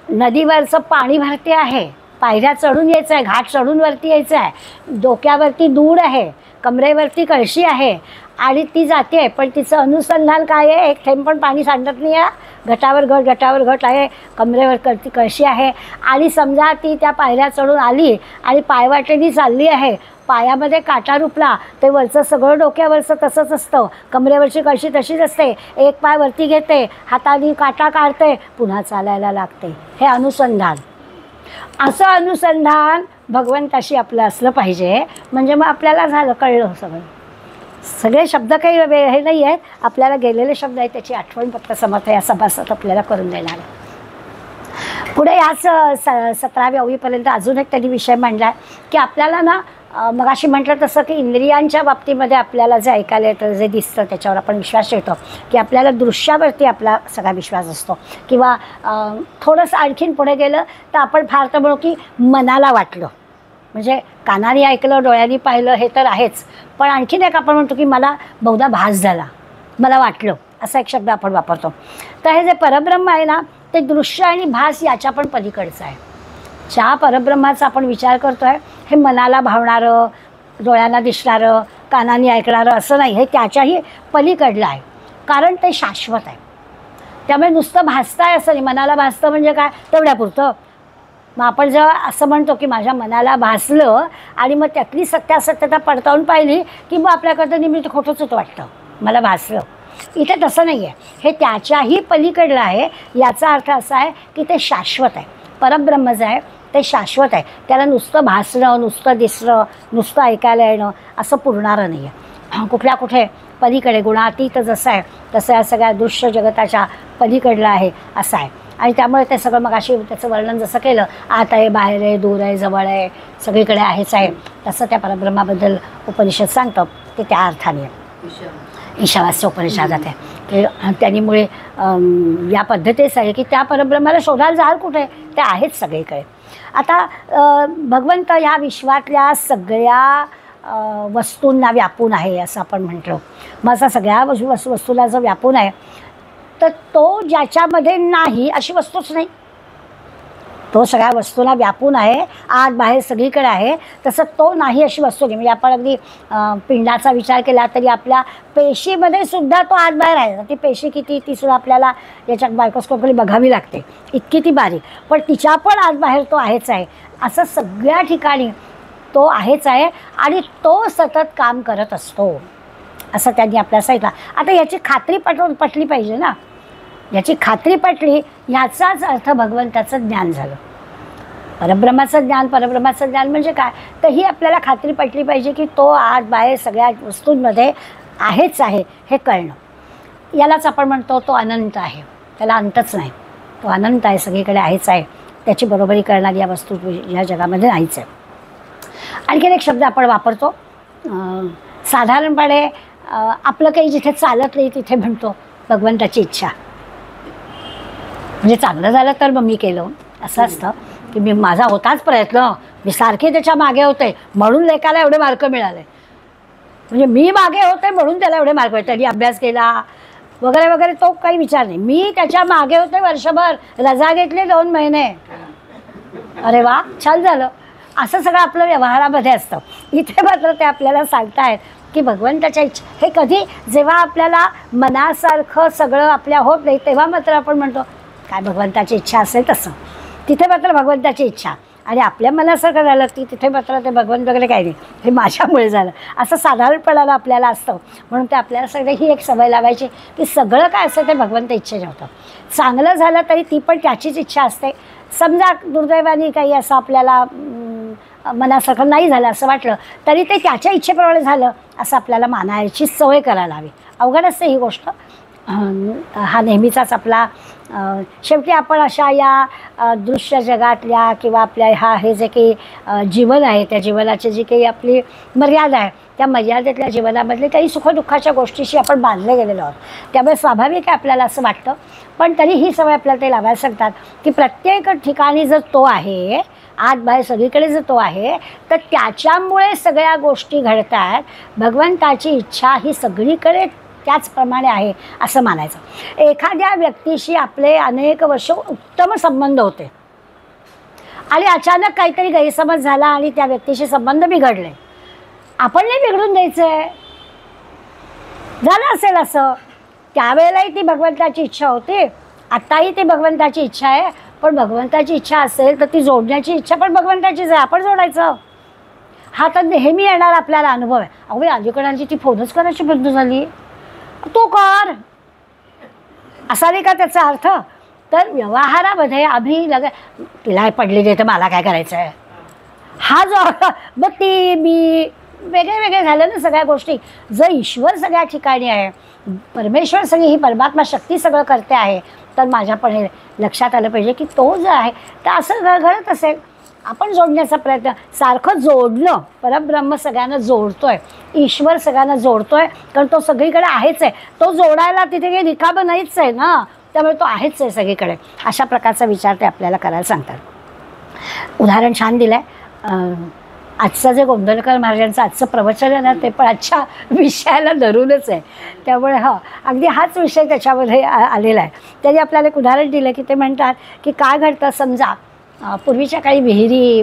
नदीवरचं पाणी भरते आहे, पायऱ्या चढून यायचं आहे, घाट चढून वरती यायचं आहे, डोक्यावरती दूर आहे, कमरेवरती कळशी आहे आणि ती जाते आहे, पण तिचं अनुसंधान काय आहे, एक थेंब पण पाणी सांडत नाही आहे, घटावर घट घटावर घट आहे, कमरेवर कळशी आहे. आणि समजा ती त्या पायऱ्या चढून आली आणि पायवाटेनी चालली आहे, पायामध्ये काटा रुपला, ते वरचं सगळं डोक्यावरचं तसंच असतं, कमरेवरची कळशी तशीच असते, एक पाय वरती घेते, हाताने काटा काढते, पुन्हा चालायला लागते. हे अनुसंधान. असं अनुसंधान भगवंताशी आपलं असलं पाहिजे. म्हणजे मग आपल्याला झालं, कळलं सगळं. सगळे शब्द काही हे नाही आहेत, आपल्याला गेलेले शब्द आहेत, त्याची आठवण फक्त समर्थ या सभासद आपल्याला करून देणार आहे. पुढे याच 17व्या ओळीपर्यंत अजून एक त्यांनी विषय मांडला की आपल्याला ना, मगाशी म्हटलं तसं की इंद्रियांच्या बाबतीमध्ये आपल्याला जे ऐकायला येतं, जे दिसतं त्याच्यावर आपण विश्वास ठेवतो, की आपल्याला दृश्यावरती आपला सगळा विश्वास असतो. किंवा थोडंसं आणखीन पुढे गेलं तर आपण फार तर म्हणू की मनाला वाटलं, म्हणजे कानाने ऐकलं, डोळ्यांनी पाहिलं, हे तर आहेच. पण आणखीन एक आपण म्हणतो की मला बहुधा भास झाला, मला वाटलं, असा एक शब्द आपण वापरतो. तर हे जे परब्रह्म आहे ना, ते दृश्य आणि भास याच्या पण पलीकडचं आहे. ज्या परब्रह्माचा आपण विचार करतो आहे, हे मनाला भावणारं, डोळ्यांना दिसणारं, कानाने ऐकणारं असं नाही, हे त्याच्याही पलीकडलं आहे. कारण ते शाश्वत आहे. त्यामुळे नुसतं भासतं आहे असं नाही. मनाला भासतं म्हणजे काय, तेवढ्यापुरतं. मग आपण जेव्हा असं म्हणतो की माझ्या मनाला भासलं आणि मग त्यातली सत्यासत्यता पडताळून पाहिली की मग आपल्याकडं निमित्त खोटंच वाटतं, मला भासलं. इथे तसं नाही आहे, हे त्याच्याही पलीकडलं आहे. याचा अर्थ असा आहे की ते शाश्वत आहे. परब्रह्म जे आहे ते शाश्वत आहे. त्याला नुसतं भासणं, नुसतं दिसणं, नुसतं ऐकायला येणं असं पुरणारं नाही आहे. कुठल्या कुठे पलीकडे गुणातीत जसं आहे तसं या सगळ्या दृश्य जगताच्या पलीकडलं आहे असं आहे. आणि त्यामुळे ते सगळं मग अशी त्याचं वर्णन जसं केलं, आत आहे, बाहेर आहे, दूर आहे, जवळ आहे, सगळीकडे आहेच आहे, तसं त्या परब्रह्माबद्दल उपनिषद सांगतं ते त्या अर्थाने आहे. ईशावास्य उपनिषदात आहे की त्यामुळे या पद्धतीच आहे की त्या परब्रह्माला शोधायला जाल कुठे, ते आहेच सगळीकडे. आता भगवंत ह्या विश्वातल्या सगळ्या वस्तूंना व्यापून आहे असं आपण म्हटलं. मग असा सगळ्या वस्तूला जर व्यापून आहे तर तो ज्याच्यामध्ये नाही अशी वस्तूच नाही. तो सगळ्या वस्तूला व्यापून आहे, आत बाहेर सगळीकडे आहे, तसं तो नाही अशी वस्तू नाही. म्हणजे आपण अगदी पिंडाचा विचार केला तरी आपल्या पेशीमध्ये सुद्धा तो आत बाहेर आहे. ती पेशी किती, ती सुद्धा आपल्याला याच्यात मायक्रोस्कोपकडे बघावी लागते, इतकी ती बारीक, पण तिच्या पण आत बाहेर तो आहेच आहे. असं सगळ्या ठिकाणी तो आहेच आहे आणि तो सतत काम करत असतो असं त्यांनी आपल्या सांगितलं. आता याची खात्री पटली पाहिजे ना. याची खात्री पटली ह्याचाच अर्थ भगवंताचं ज्ञान झालं. परब्रह्माचं ज्ञान म्हणजे काय, तर ही आपल्याला खात्री पटली पाहिजे की तो आत बाहेर सगळ्या वस्तूंमध्ये आहेच आहे हे कळणं. यालाच आपण म्हणतो तो अनंत आहे, त्याला अंतच नाही. तो अनंत आहे, सगळीकडे आहेच आहे, त्याची बरोबरी करणारी या वस्तू या जगामध्ये नाहीच आहे. आणखीन एक शब्द आपण वापरतो साधारणपणे, आपलं काही जिथे चालत नाही तिथे म्हणतो भगवंताची इच्छा. म्हणजे चांगलं झालं तर मग मी केलं असं असतं की मी माझा होताच प्रयत्न, मी सारखे त्याच्या मागे होते म्हणून लेकाला एवढे मार्क मिळाले. म्हणजे मी मागे होते म्हणून त्याला एवढे मार्क मिळाले. त्यांनी अभ्यास केला वगैरे वगैरे तो काही विचार नाही. मी त्याच्या मागे होते वर्षभर, रजा घेतली 2 महिने, अरे वा छान झालं, असं सगळं आपलं व्यवहारामध्ये असतं. इथे मात्र ते आपल्याला सांगतायत की भगवंताच्या इच्छा. हे कधी जेव्हा आपल्याला मनासारखं सगळं आपल्या होत नाही तेव्हा मात्र आपण म्हणतो काय भगवंताची इच्छा असेल तसं. तिथे मात्र भगवंताची इच्छा. आणि आपल्या मनासारखं झालं की तिथे मात्र ते भगवंत वगैरे काही नाही, हे माझ्यामुळे झालं असं साधारणपणाला आपल्याला असतं. म्हणून ते आपल्याला सगळं ही एक सवय लावायची की सगळं काय असतं ते भगवंत इच्छेने होतं. चांगलं झालं तरी ती पण त्याचीच इच्छा असते. समजा दुर्दैवाने काही असं आपल्याला मनासारखं नाही झालं असं वाटलं तरी ते त्याच्या इच्छेप्रमाणे झालं असं आपल्याला मानायची सवय करायला हवी. अवघड असते ही गोष्ट. हा नेहमीचाच आपला शेवटी आपण अशा या दृश्य जगातल्या किंवा आपल्या हे जे काही जीवन आहे त्या जीवनाची जी काही आपली मर्यादा आहे त्या मर्यादेतल्या जीवनामधले काही सुखदुःखाच्या गोष्टीशी आपण बांधले गेलेलो आहोत. त्यामुळे स्वाभाविक आहे आपल्याला असं वाटतं. पण तरी ही सवय आपल्याला ते लावायला सांगतात की प्रत्येक ठिकाणी जर तो आहे, आत बाहेर सगळीकडे जर तो आहे, तर त्याच्यामुळे सगळ्या गोष्टी घडतात. भगवंताची इच्छा ही सगळीकडे त्याचप्रमाणे आहे असं मानायचं. एखाद्या व्यक्तीशी आपले अनेक वर्ष उत्तम संबंध होते आणि अचानक काहीतरी गैरसमज झाला आणि त्या व्यक्तीशी संबंध बिघडले. आपण नाही बिघडून द्यायचं आहे. झालं असेल असं, त्यावेळेलाही ती भगवंताची इच्छा होती, आत्ताही ती भगवंताची इच्छा आहे. पण भगवंताची इच्छा असेल तर ती जोडण्याची इच्छा पण भगवंताचीच आहे. आपण जोडायचं. हा तर नेहमी येणारा आपल्याला अनुभव आहे. अगदी अलीकडांची ती फोनच करायची बंद झाली, तो कर असा नाही का त्याचा अर्थ. तर व्यवहारामध्ये आम्ही तिला पडलेली आहे तर मला काय करायचं आहे, हा जो मग ती मी वेगळे वेगळे झाले ना सगळ्या गोष्टी. जर ईश्वर सगळ्या ठिकाणी आहे, परमेश्वर सगळी ही परमात्मा शक्ती सगळं करते आहे, तर माझ्या पण हे लक्षात आलं पाहिजे की तो जो आहे तर असं घडत असेल. आपण जोडण्याचा प्रयत्न सारखं जोडलं. परब्रह्म सगळ्यांना जोडतोय, ईश्वर सगळ्यांना जोडतोय, कारण तो सगळीकडे आहेच आहे. तो जोडायला तिथे काही रिकामं नाहीच आहे ना, त्यामुळे तो आहेच आहे सगळीकडे. अशा प्रकारचा विचार ते आपल्याला करायला सांगतात. उदाहरण छान दिलं आहे. आजचं जे गोंधळकर महाराजांचं आजचं प्रवचन आहे ना ते पण आजच्या विषयाला धरूनच आहे. त्यामुळे अगदी हाच विषय त्याच्यामध्ये आलेला आहे. त्यांनी आपल्याला एक उदाहरण दिलं की ते म्हणतात की काय घडतं. समजा पूर्वीच्या काळी विहिरी,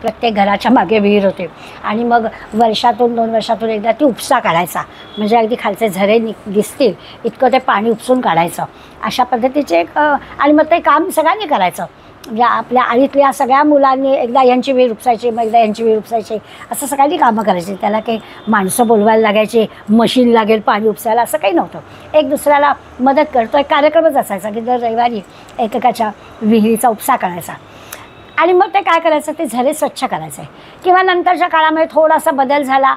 प्रत्येक घराच्या मागे विहीर होते आणि मग वर्षातून 2 वर्षातून एकदा ती उपसा काढायचा. म्हणजे अगदी खालचे झरे दिसतील इतकं ते पाणी उपसून काढायचं. अशा पद्धतीचे एक आणि मग ते काम सगळ्यांनी करायचं. म्हणजे आपल्या आळीतल्या सगळ्या मुलांनी एकदा यांची विहीर उपसायची, मग एकदा यांची विहीर उपसायची, असं सगळ्यांनी कामं करायची. त्याला काही माणसं बोलवायला लागायची, मशीन लागेल पाणी उपसायला, असं काही नव्हतं. एक दुसऱ्याला मदत करतो एक कार्यक्रमच असायचा की दर रविवारी एकेकाच्या विहिरीचा उपसा करायचा. आणि मग ते काय करायचं, ते झरे स्वच्छ करायचे. किंवा नंतरच्या काळामध्ये थोडासा बदल झाला,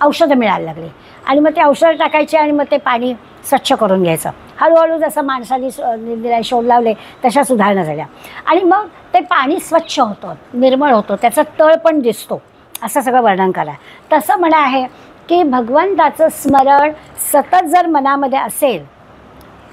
औषधं मिळायला लागली आणि मग ते औषधं टाकायचे आणि मग ते पाणी स्वच्छ करून घ्यायचं. हळूहळू जसं माणसाने शोध लावले तशा सुधारणा झाल्या आणि मग ते पाणी स्वच्छ होतं, निर्मळ होतं, त्याचा तळ पण दिसतो, असं सगळं वर्णन करा. तसं म्हणणं आहे की भगवंताचं स्मरण सतत जर मनामध्ये असेल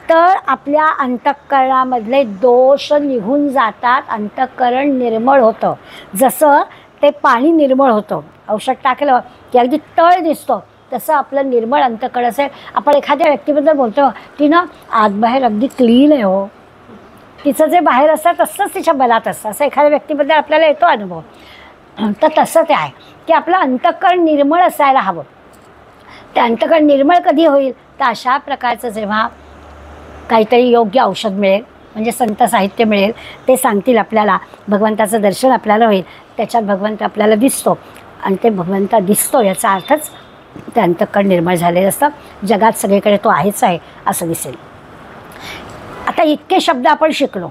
तर आपल्या अंतःकरणामधले दोष निघून जातात, अंतःकरण निर्मळ होतं. जसं ते पाणी निर्मळ होतं, औषध टाकलं की अगदी तळ दिसतो, तसं आपलं निर्मळ अंतःकरण असेल. आपण एखाद्या व्यक्तीबद्दल बोलतो ती ना आतबाहेर अगदी क्लीन आहे हो, तिचं जे बाहेर असतं तसंच तिच्या मनात असतं, असं एखाद्या व्यक्तीबद्दल आपल्याला येतो अनुभव. तर तसं ते आहे की आपलं अंतःकरण निर्मळ असायला हवं. ते अंतःकरण निर्मळ कधी होईल तर अशा प्रकारचं जेव्हा काहीतरी योग्य औषध मिळेल, म्हणजे संत साहित्य मिळेल, ते सांगतील आपल्याला, भगवंताचं दर्शन आपल्याला होईल, त्याच्यात भगवंत आपल्याला दिसतो आणि ते भगवंता दिसतो याचा अर्थच ते अंतःकरण निर्मळ झालेलं असतं. जगात सगळीकडे तो आहेच आहे असं दिसेल. आता इतके शब्द आपण शिकलो,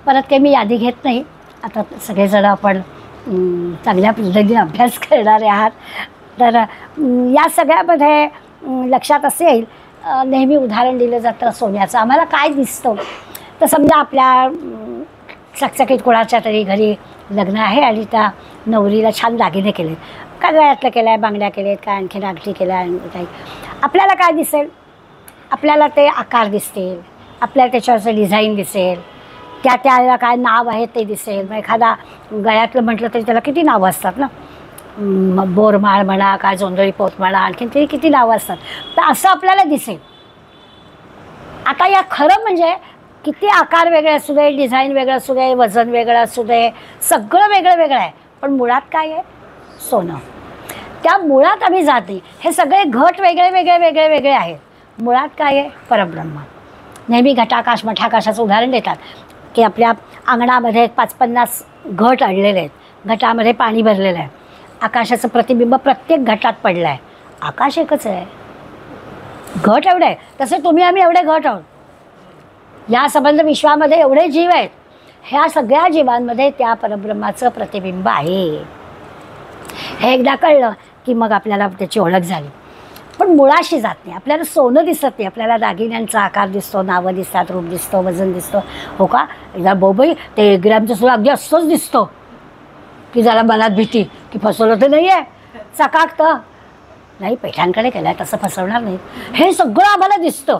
परत काही मी यादी घेत नाही. आता सगळेजण आपण चांगल्या पद्धतीने अभ्यास करणारे आहात, तर या सगळ्यामध्ये लक्षात असे येईल, नेहमी उदाहरण दिलं जातं सोन्याचं. आम्हाला काय दिसतं तर समजा आपल्या चकचकीत कोणाच्या तरी घरी लग्न आहे आणि त्या नवरीला छान दागिने केले, काय गळ्यातलं केलं आहे, बांगड्या केलेत, काय आणखीन आगठी केल्या आणि काही. आपल्याला काय दिसेल, आपल्याला ते आकार दिसतील, आपल्याला त्याच्यावरचं डिझाईन दिसेल, त्याला काय नाव आहे ते दिसेल. मग एखादा गळ्यातलं म्हटलं तरी त्याला किती नावं असतात ना, बोरमाळ म्हणा, काय जोंधळी पोत म्हणा, आणखीन तरी किती नावं असतात. तर असं आपल्याला दिसेल. आता या खरं म्हणजे किती आकार वेगळे असू दे, डिझाईन वेगळं असू दे, वजन वेगळं असू दे, सगळं वेगळं वेगळं आहे, पण मुळात काय आहे, सोनं. त्या मुळात आम्ही जात नाही. हे सगळे घट वेगळे वेगळे वेगळे वेगळे आहेत, मुळात काय आहे, परब्रह्म. नेहमी घटाकाश मठाकाशाचं उदाहरण देतात की आपल्या अंगणामध्ये 5-50 घट अडलेले आहेत, घटामध्ये पाणी भरलेलं आहे, आकाशाचं प्रतिबिंब प्रत्येक घटात पडलं आहे. आकाश एकच आहे, घट एवढे आहे. तसे तुम्ही आम्ही एवढे घट आहोत. या संबंध विश्वामध्ये एवढे जीव आहेत, ह्या सगळ्या जीवांमध्ये त्या परब्रह्माचं प्रतिबिंब आहे. हे एकदा कळलं की मग आपल्याला त्याची ओळख झाली. पण मुळाशी जात नाही. आपल्याला सोनं दिसत नाही, आपल्याला दागिन्यांचा आकार दिसतो, नावं दिसतात, रूप दिसतो, वजन दिसतं. हो का, एकदा बोबाई ते 1 ग्रॅमचं सुद्धा अगदी असंच दिसतं की जरा मनात भीती की फसवलं तर नाही आहे, चकाकतं नाही. पैठणकडे केलं आहे तसं फसवणार नाही. हे सगळं आम्हाला दिसतं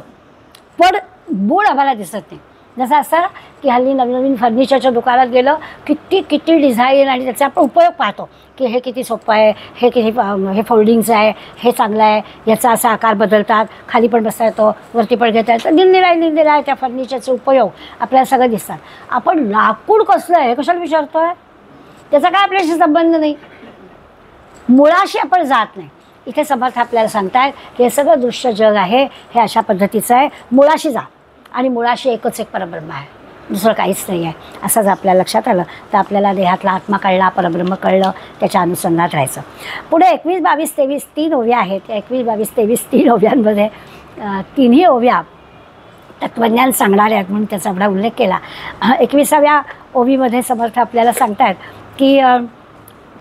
पण मूळ आम्हाला दिसत नाही. जसं असतं ना की हल्ली नवीन नवीन फर्निचरच्या दुकानात गेलं, किती डिझाईन आणि त्याचा आपण उपयोग पाहतो की हे किती सोपं आहे, हे किती हे फोल्डिंगचं आहे, हे चांगलं आहे, याचा असा आकार बदलतात, खाली पण बसता येतो, वरती पण घेता येतं. निरनिराळे त्या फर्निचरचे उपयोग आपल्याला सगळं दिसतात. आपण लाकूड कसलं आहे कशाला विचारतो आहे, त्याचा काय आपल्याशी संबंध नाही. मुळाशी आपण जात नाही. इथे समर्थ आपल्याला सांगतायत की हे सगळं दृश्य जग आहे, हे अशा पद्धतीचं आहे. मुळाशी जा आणि मुळाशी एकच एक परब्रह्म आहे, दुसरं काहीच नाही आहे. असं जर आपल्या लक्षात आलं तर आपल्याला देहातला आत्मा कळला, परब्रह्म कळलं, त्याच्या अनुसंधानात राहायचं. पुढे 21, 22, 23 3 ओव्या आहेत. त्या 21, 22, 23 3 ओव्यांमध्ये तिन्ही ओव्या तत्त्वज्ञान सांगणारे आहेत म्हणून त्याचा एवढा उल्लेख केला. 21व्या ओवीमध्ये समर्थ आपल्याला सांगतायत की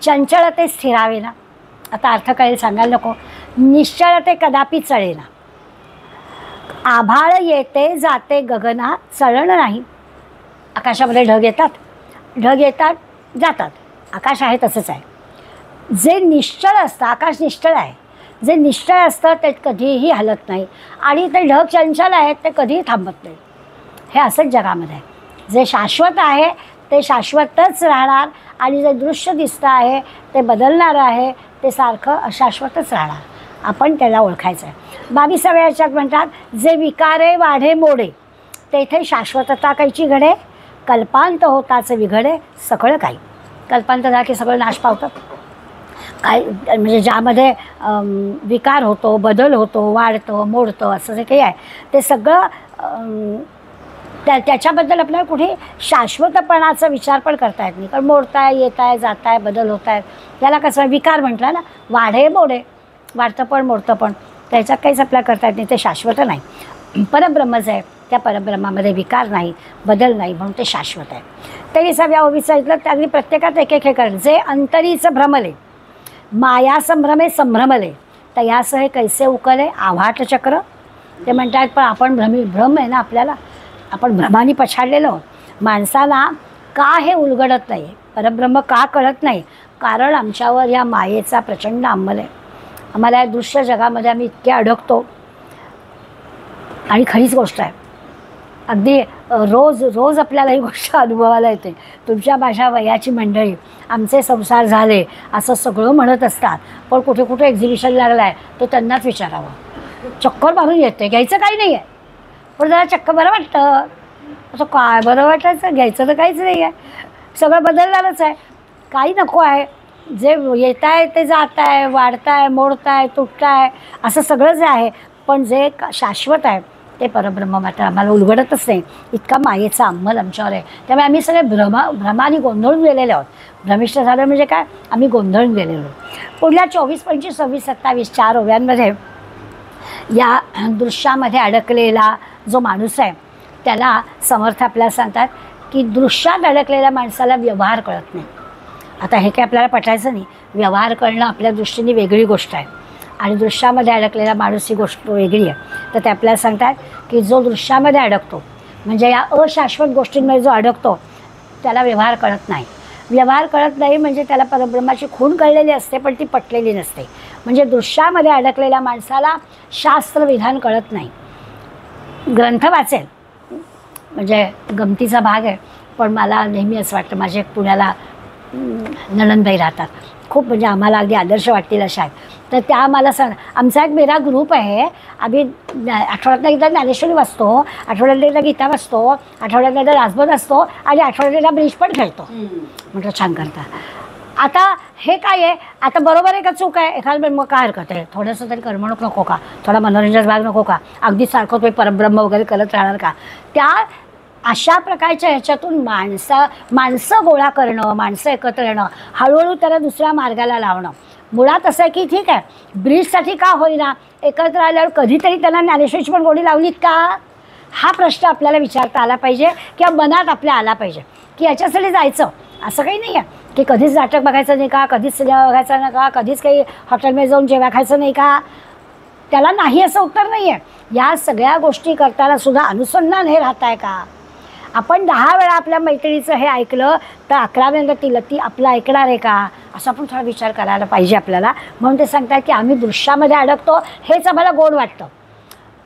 चंचलते स्थिरावे ना. आता अर्थ कळेल सांगायला नको. निश्चलते कदापि चळेना. आभाळ येते जाते गगना चळण नाही. आकाशामध्ये ढग येतात जातात. आकाश आहे तसंच आहे. जे निश्चळ असतं, आकाश निश्चळ आहे. जे निश्चळ असतं ते कधीही हलत नाही आणि ते ढग चंचल आहेत ते कधीही थांबत नाही. हे असंच जगामध्ये आहे. जे शाश्वत आहे ते शाश्वतच राहणार आणि जे दृश्य दिसतं आहे ते बदलणारं आहे, ते सारखं अशाश्वतच राहणार. आपण त्याला ओळखायचं आहे. 22व्या याच्यात म्हणतात जे विकारे वाढे मोडे तेथे शाश्वतता कायची घडे, कल्पांत होताच विघडे सगळं काही. कल्पांत झाला की सगळं नाश पावतं. काय म्हणजे ज्यामध्ये विकार होतो, बदल होतो, वाढतं, मोडतं, असं जे काही आहे ते सगळं त्याच्याबद्दल आपल्याला कुठे शाश्वतपणाचा विचार पण करता येत नाही. कारण मोडताय, येत आहे, जात आहे, बदल होत आहेत. याला कसं विकार म्हटलं ना, वाढे मोडे, वाढतं पण मोडतं पण, त्याच्यात काहीच आपल्याला करता येत नाही. ते शाश्वत नाही. परब्रह्मच आहे. त्या परब्रह्मामध्ये विकार नाही, बदल नाही, म्हणून ते शाश्वत आहे. 23व्या ओवीचं ऐकलं तर अगदी प्रत्येकात एक एक हे करेल. जे अंतरीचं भ्रमले माया संभ्रमे संभ्रमले तयास हे कैसे उकले आव्हाट चक्र. ते म्हणतात पण आपण भ्रम आहे ना आपल्याला, आपण भ्रमाने पछाडलेलो आहोत. माणसाला का हे उलगडत नाही, परब्रह्म का कळत नाही, कारण आमच्यावर या मायेचा प्रचंड अंमल आहे. आम्हाला या दृश्य जगामध्ये आम्ही इतके अडकतो. आणि खरीच गोष्ट आहे, अगदी रोज आपल्याला ही गोष्ट अनुभवायला येते. तुमच्या माझ्या वयाची मंडळी आमचे संसार झाले असं सगळं म्हणत असतात, पण कुठे कुठे एक्झिबिशन लागलं आहे तर त्यांनाच विचारावं. चक्कर मारून येते, घ्यायचं काही नाही आहे, पण जरा चक्क बरं वाटतं. असं काय बरं वाटायचं, घ्यायचं तर काहीच नाही आहे, सगळं बदलणारच आहे, काही नको आहे. जे येत आहे ते जात आहे, वाढत आहे, मोडत आहे, तुटत आहे, असं सगळं जे आहे, पण जे शाश्वत आहे ते परब्रह्म मात्र आम्हाला उलगडतच नाही. इतका मायेचा अंमल आमच्यावर आहे. त्यामुळे आम्ही सगळे भ्रमाने गोंधळून गेलेले आहोत. भ्रमिष्ठ झालं म्हणजे काय, आम्ही गोंधळून गेलेलो. पुढल्या 24, 25, 26, 27 4 ओव्यांमध्ये या दृश्यामध्ये अडकलेला जो माणूस आहे त्याला समर्थ आपल्याला सांगतात की दृश्यात अडकलेल्या माणसाला व्यवहार कळत नाही. आता हे काय आपल्याला पटायचं नाही. व्यवहार कळणं आपल्या दृष्टीने वेगळी गोष्ट आहे आणि दृश्यामध्ये अडकलेला माणूस ही गोष्ट वेगळी आहे. तर ते आपल्याला सांगतात की जो दृश्यामध्ये अडकतो म्हणजे या अशाश्वत गोष्टींमध्ये जो अडकतो त्याला व्यवहार कळत नाही. व्यवहार कळत नाही म्हणजे त्याला परब्रह्माची खूण कळलेली असते पण ती पटलेली नसते. म्हणजे दृश्यामध्ये अडकलेल्या माणसाला शास्त्रविधान कळत नाही. ग्रंथ वाचेल म्हणजे गमतीचा भाग आहे, पण मला नेहमी असं वाटतं, माझे एक पुण्याला नणंदबाई राहतात, खूप म्हणजे आम्हाला अगदी आदर्श वाटतील अशा आहेत. तर त्या आम्हाला आमचा एक मेरा ग्रुप आहे, आम्ही आठवड्यातनं एकदा ज्ञानेश्वरी वाचतो, आठवड्यातनं एकदा गीता वाचतो, आठवड्यातनं एकदा राजभर असतो आणि आठवड्यात एकदा ब्रिज पण खेळतो. म्हटलं छान करता. आता हे काय आहे, आता बरोबर आहे का चूक आहे, एखादं मग काय हरकत आहे, थोडंसं तरी करमणूक नको का, थोडा मनोरंजन भाग नको का, अगदी सारखं तुम्ही परब्रह्म वगैरे करत राहणार का. त्या अशा प्रकारच्या ह्याच्यातून माणसं गोळा करणं, माणसं एकत्र येणं, हळूहळू त्याला दुसऱ्या मार्गाला लावणं. मुळात असं आहे की ठीक आहे, ब्रिजसाठी का होईना एकत्र आल्यावर कधीतरी त्यांना ज्ञानेश्वरीची पण गोडी लावलीत का, हा प्रश्न आपल्याला विचारता आला पाहिजे किंवा मनात आपल्या आला पाहिजे की याच्यासाठी जायचं. असं काही नाही आहे की कधीच नाटक बघायचं नाही का, कधीच सिनेमा बघायचा नाही का, कधीच काही हॉटेलमध्ये जाऊन जेव्हा खायचं नाही का. त्याला नाही असं उत्तर नाही आहे. या सगळ्या गोष्टी करताना सुद्धा अनुसंधान हे राहत आहे का. आपण 10 वेळा आपल्या मैत्रिणीचं हे ऐकलं तर 11व्यांदा ती आपलं ऐकणार आहे का, असा पण थोडा विचार करायला पाहिजे आपल्याला. म्हणून ते सांगतात की आम्ही दृश्यामध्ये अडकतो हेच आम्हाला गोड वाटतं.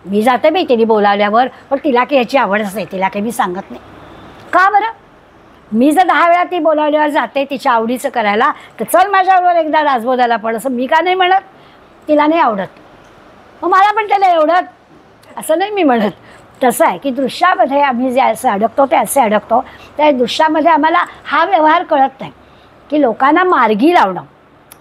मी जाते बाई तिने बोलावल्यावर, पण तिला की ह्याची आवडच नाही, तिला काही मी सांगत नाही. का बरं. मी जर 10 वेळा ती बोलावल्यावर जाते तिच्या आवडीचं करायला, तर चल माझ्याबरोबर एकदा राजबोधायला पण, असं मी का नाही म्हणत. तिला नाही आवडत मग मला पण त्याला एवढं असं नाही मी म्हणत. तसं आहे की दृश्यामध्ये आम्ही जे असं अडकतो ते असे अडकतो. त्या दृश्यामध्ये आम्हाला हा व्यवहार कळत नाही की लोकांना मार्गी लावणं.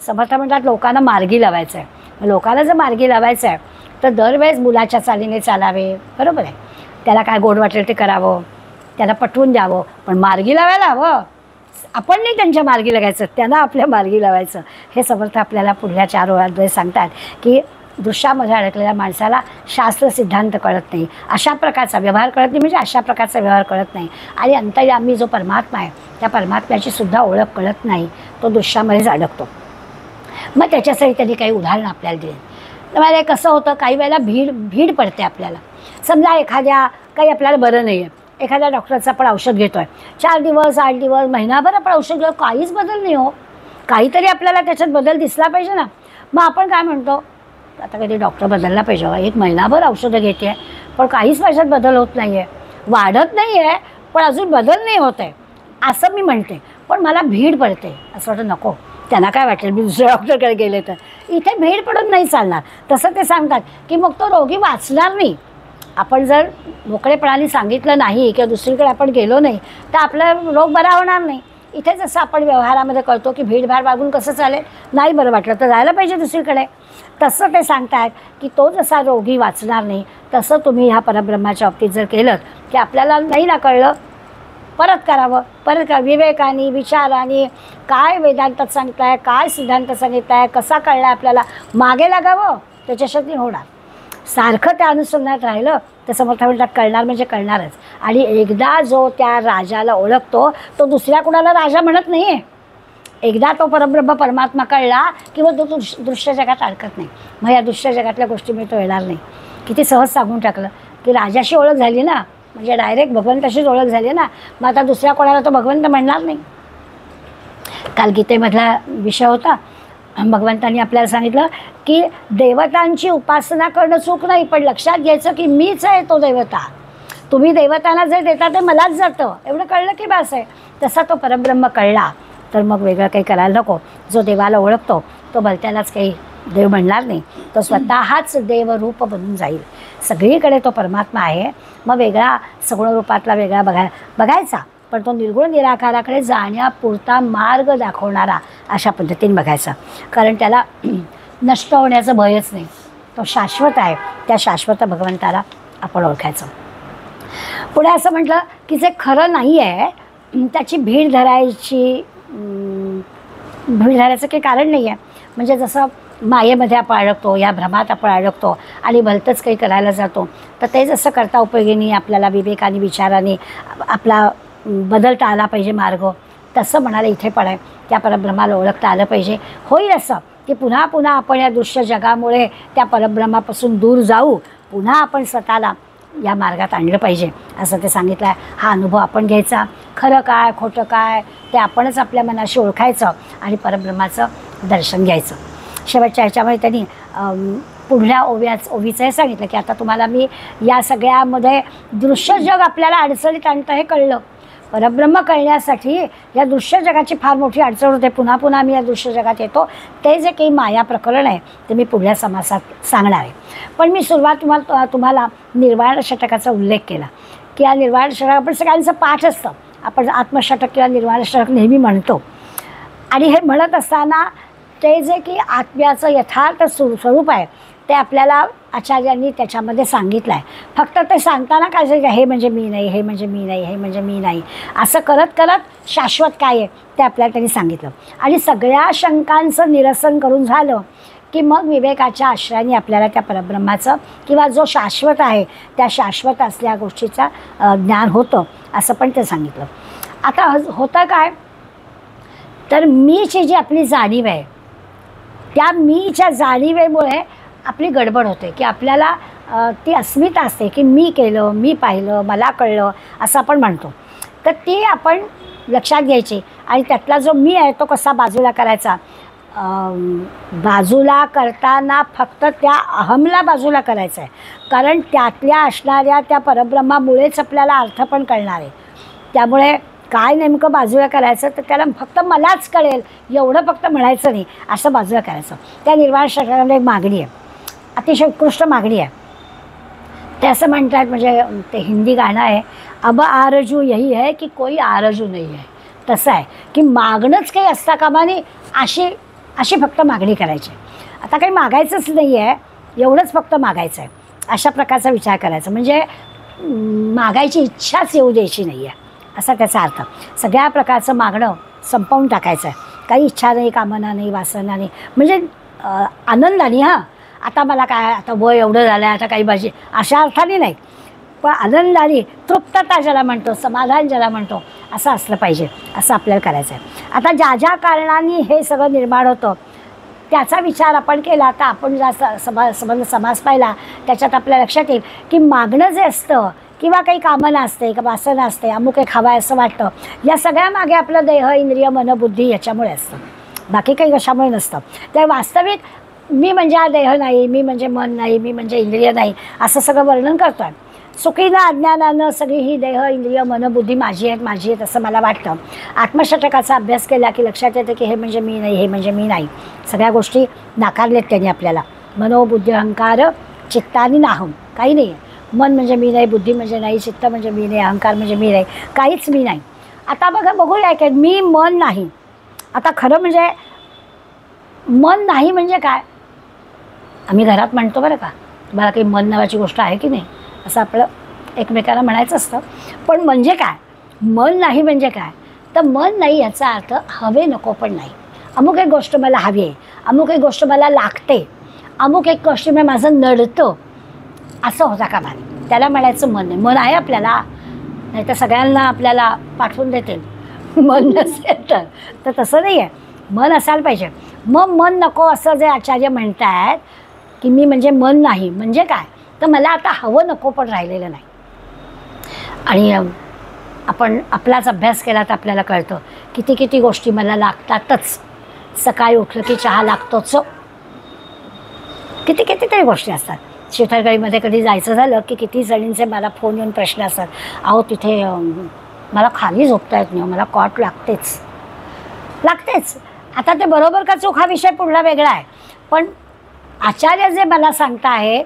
समर्थ म्हणतात लोकांना मार्गी लावायचं आहे. लोकांना जर मार्गी लावायचं आहे तर दरवेळेस मुलाच्या चालीने चालावे, बरोबर आहे. त्याला काय गोड वाटेल ते करावं, त्याला पटवून द्यावं, पण मार्गी लावायला हवं. आपण नाही त्यांच्या मार्गी लागायचं, त्यांना आपल्या मार्गी लावायचं. हे समर्थ आपल्याला पुढल्या 4 ओळांमध्ये सांगतात की दृश्यामध्ये अडकलेल्या माणसाला शास्त्र सिद्धांत कळत नाही, अशा प्रकारचा व्यवहार कळत नाही, म्हणजे अशा प्रकारचा व्यवहार कळत नाही. आणि अंतर्यामी जो परमात्मा आहे त्या परमात्म्याची सुद्धा ओळख कळत नाही, तो दृश्यामध्येच अडकतो. मग त्याच्यासाठी त्यांनी काही उदाहरणं आपल्याला दिली. तर कसं होतं, काही वेळेला भीड पडते आपल्याला. समजा काही आपल्याला बरं नाही आहे, एखाद्या डॉक्टरचं आपण औषध घेतो आहे, 4 दिवस 8 दिवस महिनाभर आपण औषध घेऊ, काहीच बदल नाही हो. काहीतरी आपल्याला त्याच्यात बदल दिसला पाहिजे ना. मग आपण काय म्हणतो, आता कधी डॉक्टर बदलला पाहिजे. 1 महिनाभर औषधं घेते पण काहीच माझ्यात बदल होत नाही आहे, वाढत नाही आहे पण अजून बदल नाही होत आहे, असं मी म्हणते. पण मला भीड पडते. असं वाटतं नको, त्यांना काय वाटेल मी दुसऱ्या डॉक्टरकडे गेले तर. इथे भीड पडून नाही चालणार. तसं ते सांगतात की मग तो रोगी वाचणार नाही. आपण जर मोकळेपणाने सांगितलं नाही किंवा दुसरीकडे आपण गेलो नाही तर आपला रोग बरा होणार नाही. इथे जसं आपण व्यवहारामध्ये कळतो की भीडभाड वागून कसं चालेल, नाही बरं वाटलं तर जायला पाहिजे दुसरीकडे. तसं ते सांगतात की तो जसा रोगी वाचणार नाही तसं तुम्ही ह्या परब्रह्माच्या बाबतीत जर केलं की आपल्याला नाही ना कळलं, परत करावं. परत विवेकाने विचाराने काय वेदांतात सांगताय, काय सिद्धांत सांगितलाय, कसा कळला आपल्याला, मागे लागावं. त्याच्यासाठी होणार. सारखं त्या अनुसंधानात राहिलं तर समर्थ म्हणतात कळणार म्हणजे कळणारच. आणि एकदा जो त्या राजाला ओळखतो तो दुसऱ्या कुणाला राजा म्हणत नाही आहे. एकदा तो परब्रह्म परमात्मा कळला किंवा तो दृश्य जगात अडकत नाही. मग या दृश्य जगातल्या गोष्टी मी तो येणार नाही. किती सहज सांगून टाकलं की राजाशी ओळख झाली ना, म्हणजे डायरेक्ट भगवंताशीच ओळख झाली ना, मग आता दुसऱ्या कोणाला तो भगवंत म्हणणार नाही. काल गीतेमधला विषय होता, भगवंतांनी आपल्याला सांगितलं की देवतांची उपासना करणं चूक नाही, पण लक्षात घ्यायचं की मीच आहे तो देवता. तुम्ही देवतांना जे देता ते मलाच जातं, एवढं कळलं की बास आहे. तसा तो परब्रह्म कळला तर मग वेगळं काही करायला नको. जो देवाला ओळखतो तो भलत्यालाच काही देव म्हणणार नाही, तो स्वतःच देवरूप बनून जाईल. सगळीकडे तो परमात्मा आहे. मग वेगळा सगुण रूपातला वेगळा बघायचा, पण तो निर्गुण निराकाराकडे जाण्यापुरता मार्ग दाखवणारा अशा पद्धतीने बघायचा. कारण त्याला नष्ट होण्याचं भयच नाही, तो शाश्वत आहे. त्या शाश्वत भगवंताला आपण ओळखायचं. पुढे असं म्हटलं की जे खरं नाही आहे त्याची भीड धरायचं काही कारण नाही आहे. म्हणजे जसं मायेमध्ये आपण अडकतो, या भ्रमात आपण अडकतो आणि भलतंच काही करायला जातो, तर ते जसं करता उपयोगी आपल्याला विवेकाने विचाराने आपला बदलता आला पाहिजे मार्ग, तसं म्हणाले इथे पण आहे. त्या परब्रह्माला ओळखता आलं पाहिजे. होईल असं की पुन्हा पुन्हा आपण या दृश्य जगामुळे त्या परब्रह्मापासून दूर जाऊ, पुन्हा आपण स्वतःला या मार्गात आणलं पाहिजे असं ते सांगितलं आहे. हा अनुभव आपण घ्यायचा. खरं काय खोटं काय ते आपणच आपल्या मनाशी ओळखायचं आणि परब्रह्माचं दर्शन घ्यायचं. शेवटच्या ह्याच्यामध्ये त्यांनी पुढल्या ओवीचं हे सांगितलं की आता तुम्हाला मी या सगळ्यामध्ये दृश्य जग आपल्याला अडचणीत आणतं हे कळलं. परब्रह्म कळण्यासाठी या दृश्य जगाची फार मोठी अडचण होते. पुन्हा पुन्हा आम्ही या दृश्य जगात येतो. ते जे काही माया प्रकरण आहे ते मी पुढल्या समासात सांगणार आहे. पण मी तुम्हाला निर्वाण षटकाचा उल्लेख केला की या निर्वाण षटक आपण सगळ्यांचं पाठ असतं. आपण आत्मषटक किंवा निर्वाण षटक नेहमी म्हणतो. आणि हे म्हणत असताना ते जे की आत्म्याचं यथार्थ स्वरूप आहे ते आपल्याला आचार्यांनी त्याच्यामध्ये सांगितलं आहे. फक्त ते सांगताना काय झालं, हे म्हणजे मी नाही, हे म्हणजे मी नाही, हे म्हणजे मी नाही, असं करत करत शाश्वत काय आहे ते आपल्याला त्यांनी सांगितलं. आणि सगळ्या शंकांचं निरसन करून झालं की मग विवेकाच्या आश्रयाने आपल्याला त्या परब्रह्माचं किंवा जो शाश्वत आहे त्या शाश्वत असल्या गोष्टीचा ज्ञान होतं, असं पण ते सांगितलं. आता होतं काय, तर मीची जी आपली जाणीव आहे त्या मीच्या जाणीवेमुळे आपली गडबड होते, की आपल्याला ती अस्मिता असते की मी केलं, मी पाहिलं, मला कळलं असं आपण म्हणतो. तर ती आपण लक्षात घ्यायची आणि त्यातला जो मी आहे तो कसा बाजूला करायचा. बाजूला करताना फक्त त्या अहमला बाजूला करायचं आहे, कारण त्यातल्या असणाऱ्या त्या परब्रह्मामुळेच आपल्याला अर्थ पण कळणार आहे. त्यामुळे काय नेमकं बाजूला करायचं, तर त्याला फक्त मलाच कळेल एवढं फक्त म्हणायचं नाही, असं बाजूला करायचं. त्या निर्वाण शास्त्राला एक मागणी आहे, अतिशय उत्कृष्ट मागणी आहे. ते असं म्हणतात, म्हणजे ते हिंदी गाणं आहे, अब आरजू यही है की कोई आरजू नाही आहे. तसं आहे की मागणंच काही असता कामा नये, अशी फक्त मागणी करायची. आता काही मागायचंच नाही आहे, एवढंच फक्त मागायचं आहे, अशा प्रकारचा विचार करायचा. म्हणजे मागायची इच्छाच येऊ द्यायची नाही आहे, असा त्याचा अर्थ. सगळ्या प्रकारचं मागणं संपवून टाकायचं आहे. काही इच्छा नाही, कामना नाही, वासना नाही, म्हणजे आनंदाने. हां, आता मला काय, आता वय एवढं झालं आहे, आता काही भाजी, अशा अर्थाने नाही, पण आनंदाने, तृप्तता ज्याला म्हणतो, समाधान ज्याला म्हणतो, असं असलं पाहिजे, असं आपल्याला करायचं आहे. आता ज्या ज्या कारणाने हे सगळं निर्माण होतं त्याचा विचार आपण केला, तर आपण जास्त समाज पाहिला त्याच्यात आपल्या लक्षात येईल की मागणं जे असतं किंवा काही कामना असते, का वासना असते, अमुक एक हवं असं वाटतं, या सगळ्या मागे आपलं देह, इंद्रिय, मन, बुद्धी याच्यामुळे असतं, बाकी काही कशामुळे नसतं. तर वास्तविक मी म्हणजे हा देह नाही, मी म्हणजे मन नाही, मी म्हणजे इंद्रिय नाही, असं सगळं वर्णन करतो आहे. चुकीनं अज्ञानानं सगळी ही देह, इंद्रिय, मन, बुद्धी माझी आहेत असं मला वाटतं. आत्मषटकाचा अभ्यास केला की लक्षात येतं की हे म्हणजे मी नाही, हे म्हणजे मी नाही, सगळ्या गोष्टी नाकारलेत त्यांनी आपल्याला. मनो, बुद्धी, अहंकार, चित्तानी नाहम, काही नाही आहे. मन म्हणजे मी नाही, बुद्धी म्हणजे नाही, चित्त म्हणजे मी नाही, अहंकार म्हणजे मी नाही, काहीच मी नाही. आता बघूया काय, मी मन नाही. आता खरं म्हणजे मन नाही म्हणजे काय, आम्ही घरात म्हणतो बरं का, तुम्हाला काही मन नावाची गोष्ट आहे की नाही, असं आपलं एकमेकाला म्हणायचं असतं. पण म्हणजे काय, मन नाही म्हणजे काय, तर मन नाही याचा अर्थ हवे नको पण नाही. अमुक एक गोष्ट मला हवी आहे, अमुक एक गोष्ट मला लागते, अमुक एक गोष्ट मी माझं नडतं, असं होता का मला, त्याला म्हणायचं मन नाही. मन आहे आपल्याला, नाही तर सगळ्यांना आपल्याला पाठवून देतील मन नसेल तर तसं नाही आहे, मन असायला पाहिजे. मग मन नको असं जे आचार्य म्हणत आहेत की मी म्हणजे मन नाही म्हणजे काय, तर मला आता हवं नको पण राहिलेलं नाही. आणि आपण आपलाच अभ्यास केला तर आपल्याला कळतं किती गोष्टी मला लागतातच. सकाळी उठलं की चहा लागतोच, कितीतरी गोष्टी असतात. शेतरगाईमध्ये कधी जायचं झालं की किती जणींचे मला फोन येऊन प्रश्न असतात, अहो तिथे मला खाली झोपता येत नाही, मला कॉट लागतेच. आता ते बरोबर का चूक हा विषय पुढला वेगळा आहे, पण आचार्य जे मला सांगता आहे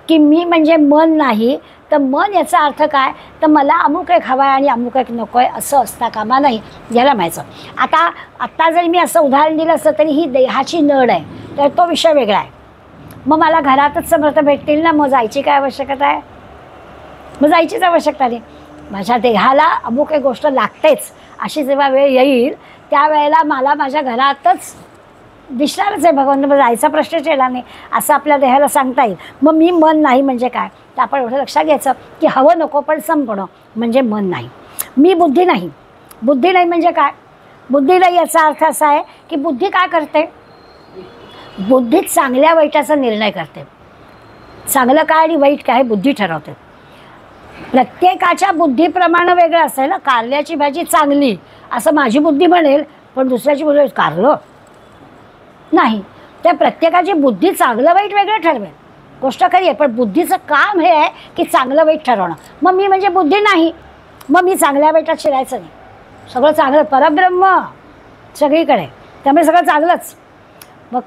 की मी म्हणजे मन नाही, तर मन याचा अर्थ काय, तर मला अमुक एक हवा आहे आणि अमुक एक नको आहे असं असता कामा नाही, याला म्हणायचं. आत्ता जरी मी असं उदाहरण दिलं असतं तरी ही देहाची नड आहे, तर तो विषय वेगळा आहे. मग मला घरातच समर्थ भेटतील ना, मग जायची काय आवश्यकता आहे, मग जायचीच आवश्यकता नाही. माझ्या देहाला अमुक एक गोष्ट लागतेच अशी जेव्हा वेळ येईल त्यावेळेला मला माझ्या घरातच दिसणारच आहे भगवान, मग जायचा प्रश्नच येणार नाही असं आपल्या देहाला सांगता येईल. मग मी मन नाही म्हणजे काय, तर आपण एवढं लक्षात घ्यायचं की हवं नको पण संपणं म्हणजे मन नाही. मी बुद्धी नाही म्हणजे काय, बुद्धी नाही याचा अर्थ असा आहे की बुद्धी काय करते, बुद्धी चांगल्या वाईटाचा निर्णय करते. चांगलं काय आणि वाईट काय हे बुद्धी ठरवते. प्रत्येकाच्या बुद्धीप्रमाणे वेगळं असेल ना, कारल्याची भाजी चांगली असं माझी बुद्धी म्हणेल, पण दुसऱ्याची बुद्धी कारलं नाही. त्या प्रत्येकाची बुद्धी चांगलं वाईट वेगळं ठरवेल, गोष्ट खरी आहे, पण बुद्धीचं काम हे आहे की चांगलं वाईट ठरवणं. मग मी म्हणजे बुद्धी नाही, मग मी चांगल्या वाईटात शिरायचं नाही, सगळं चांगलं, परब्रह्म सगळीकडे, त्यामुळे सगळं चांगलंच. मग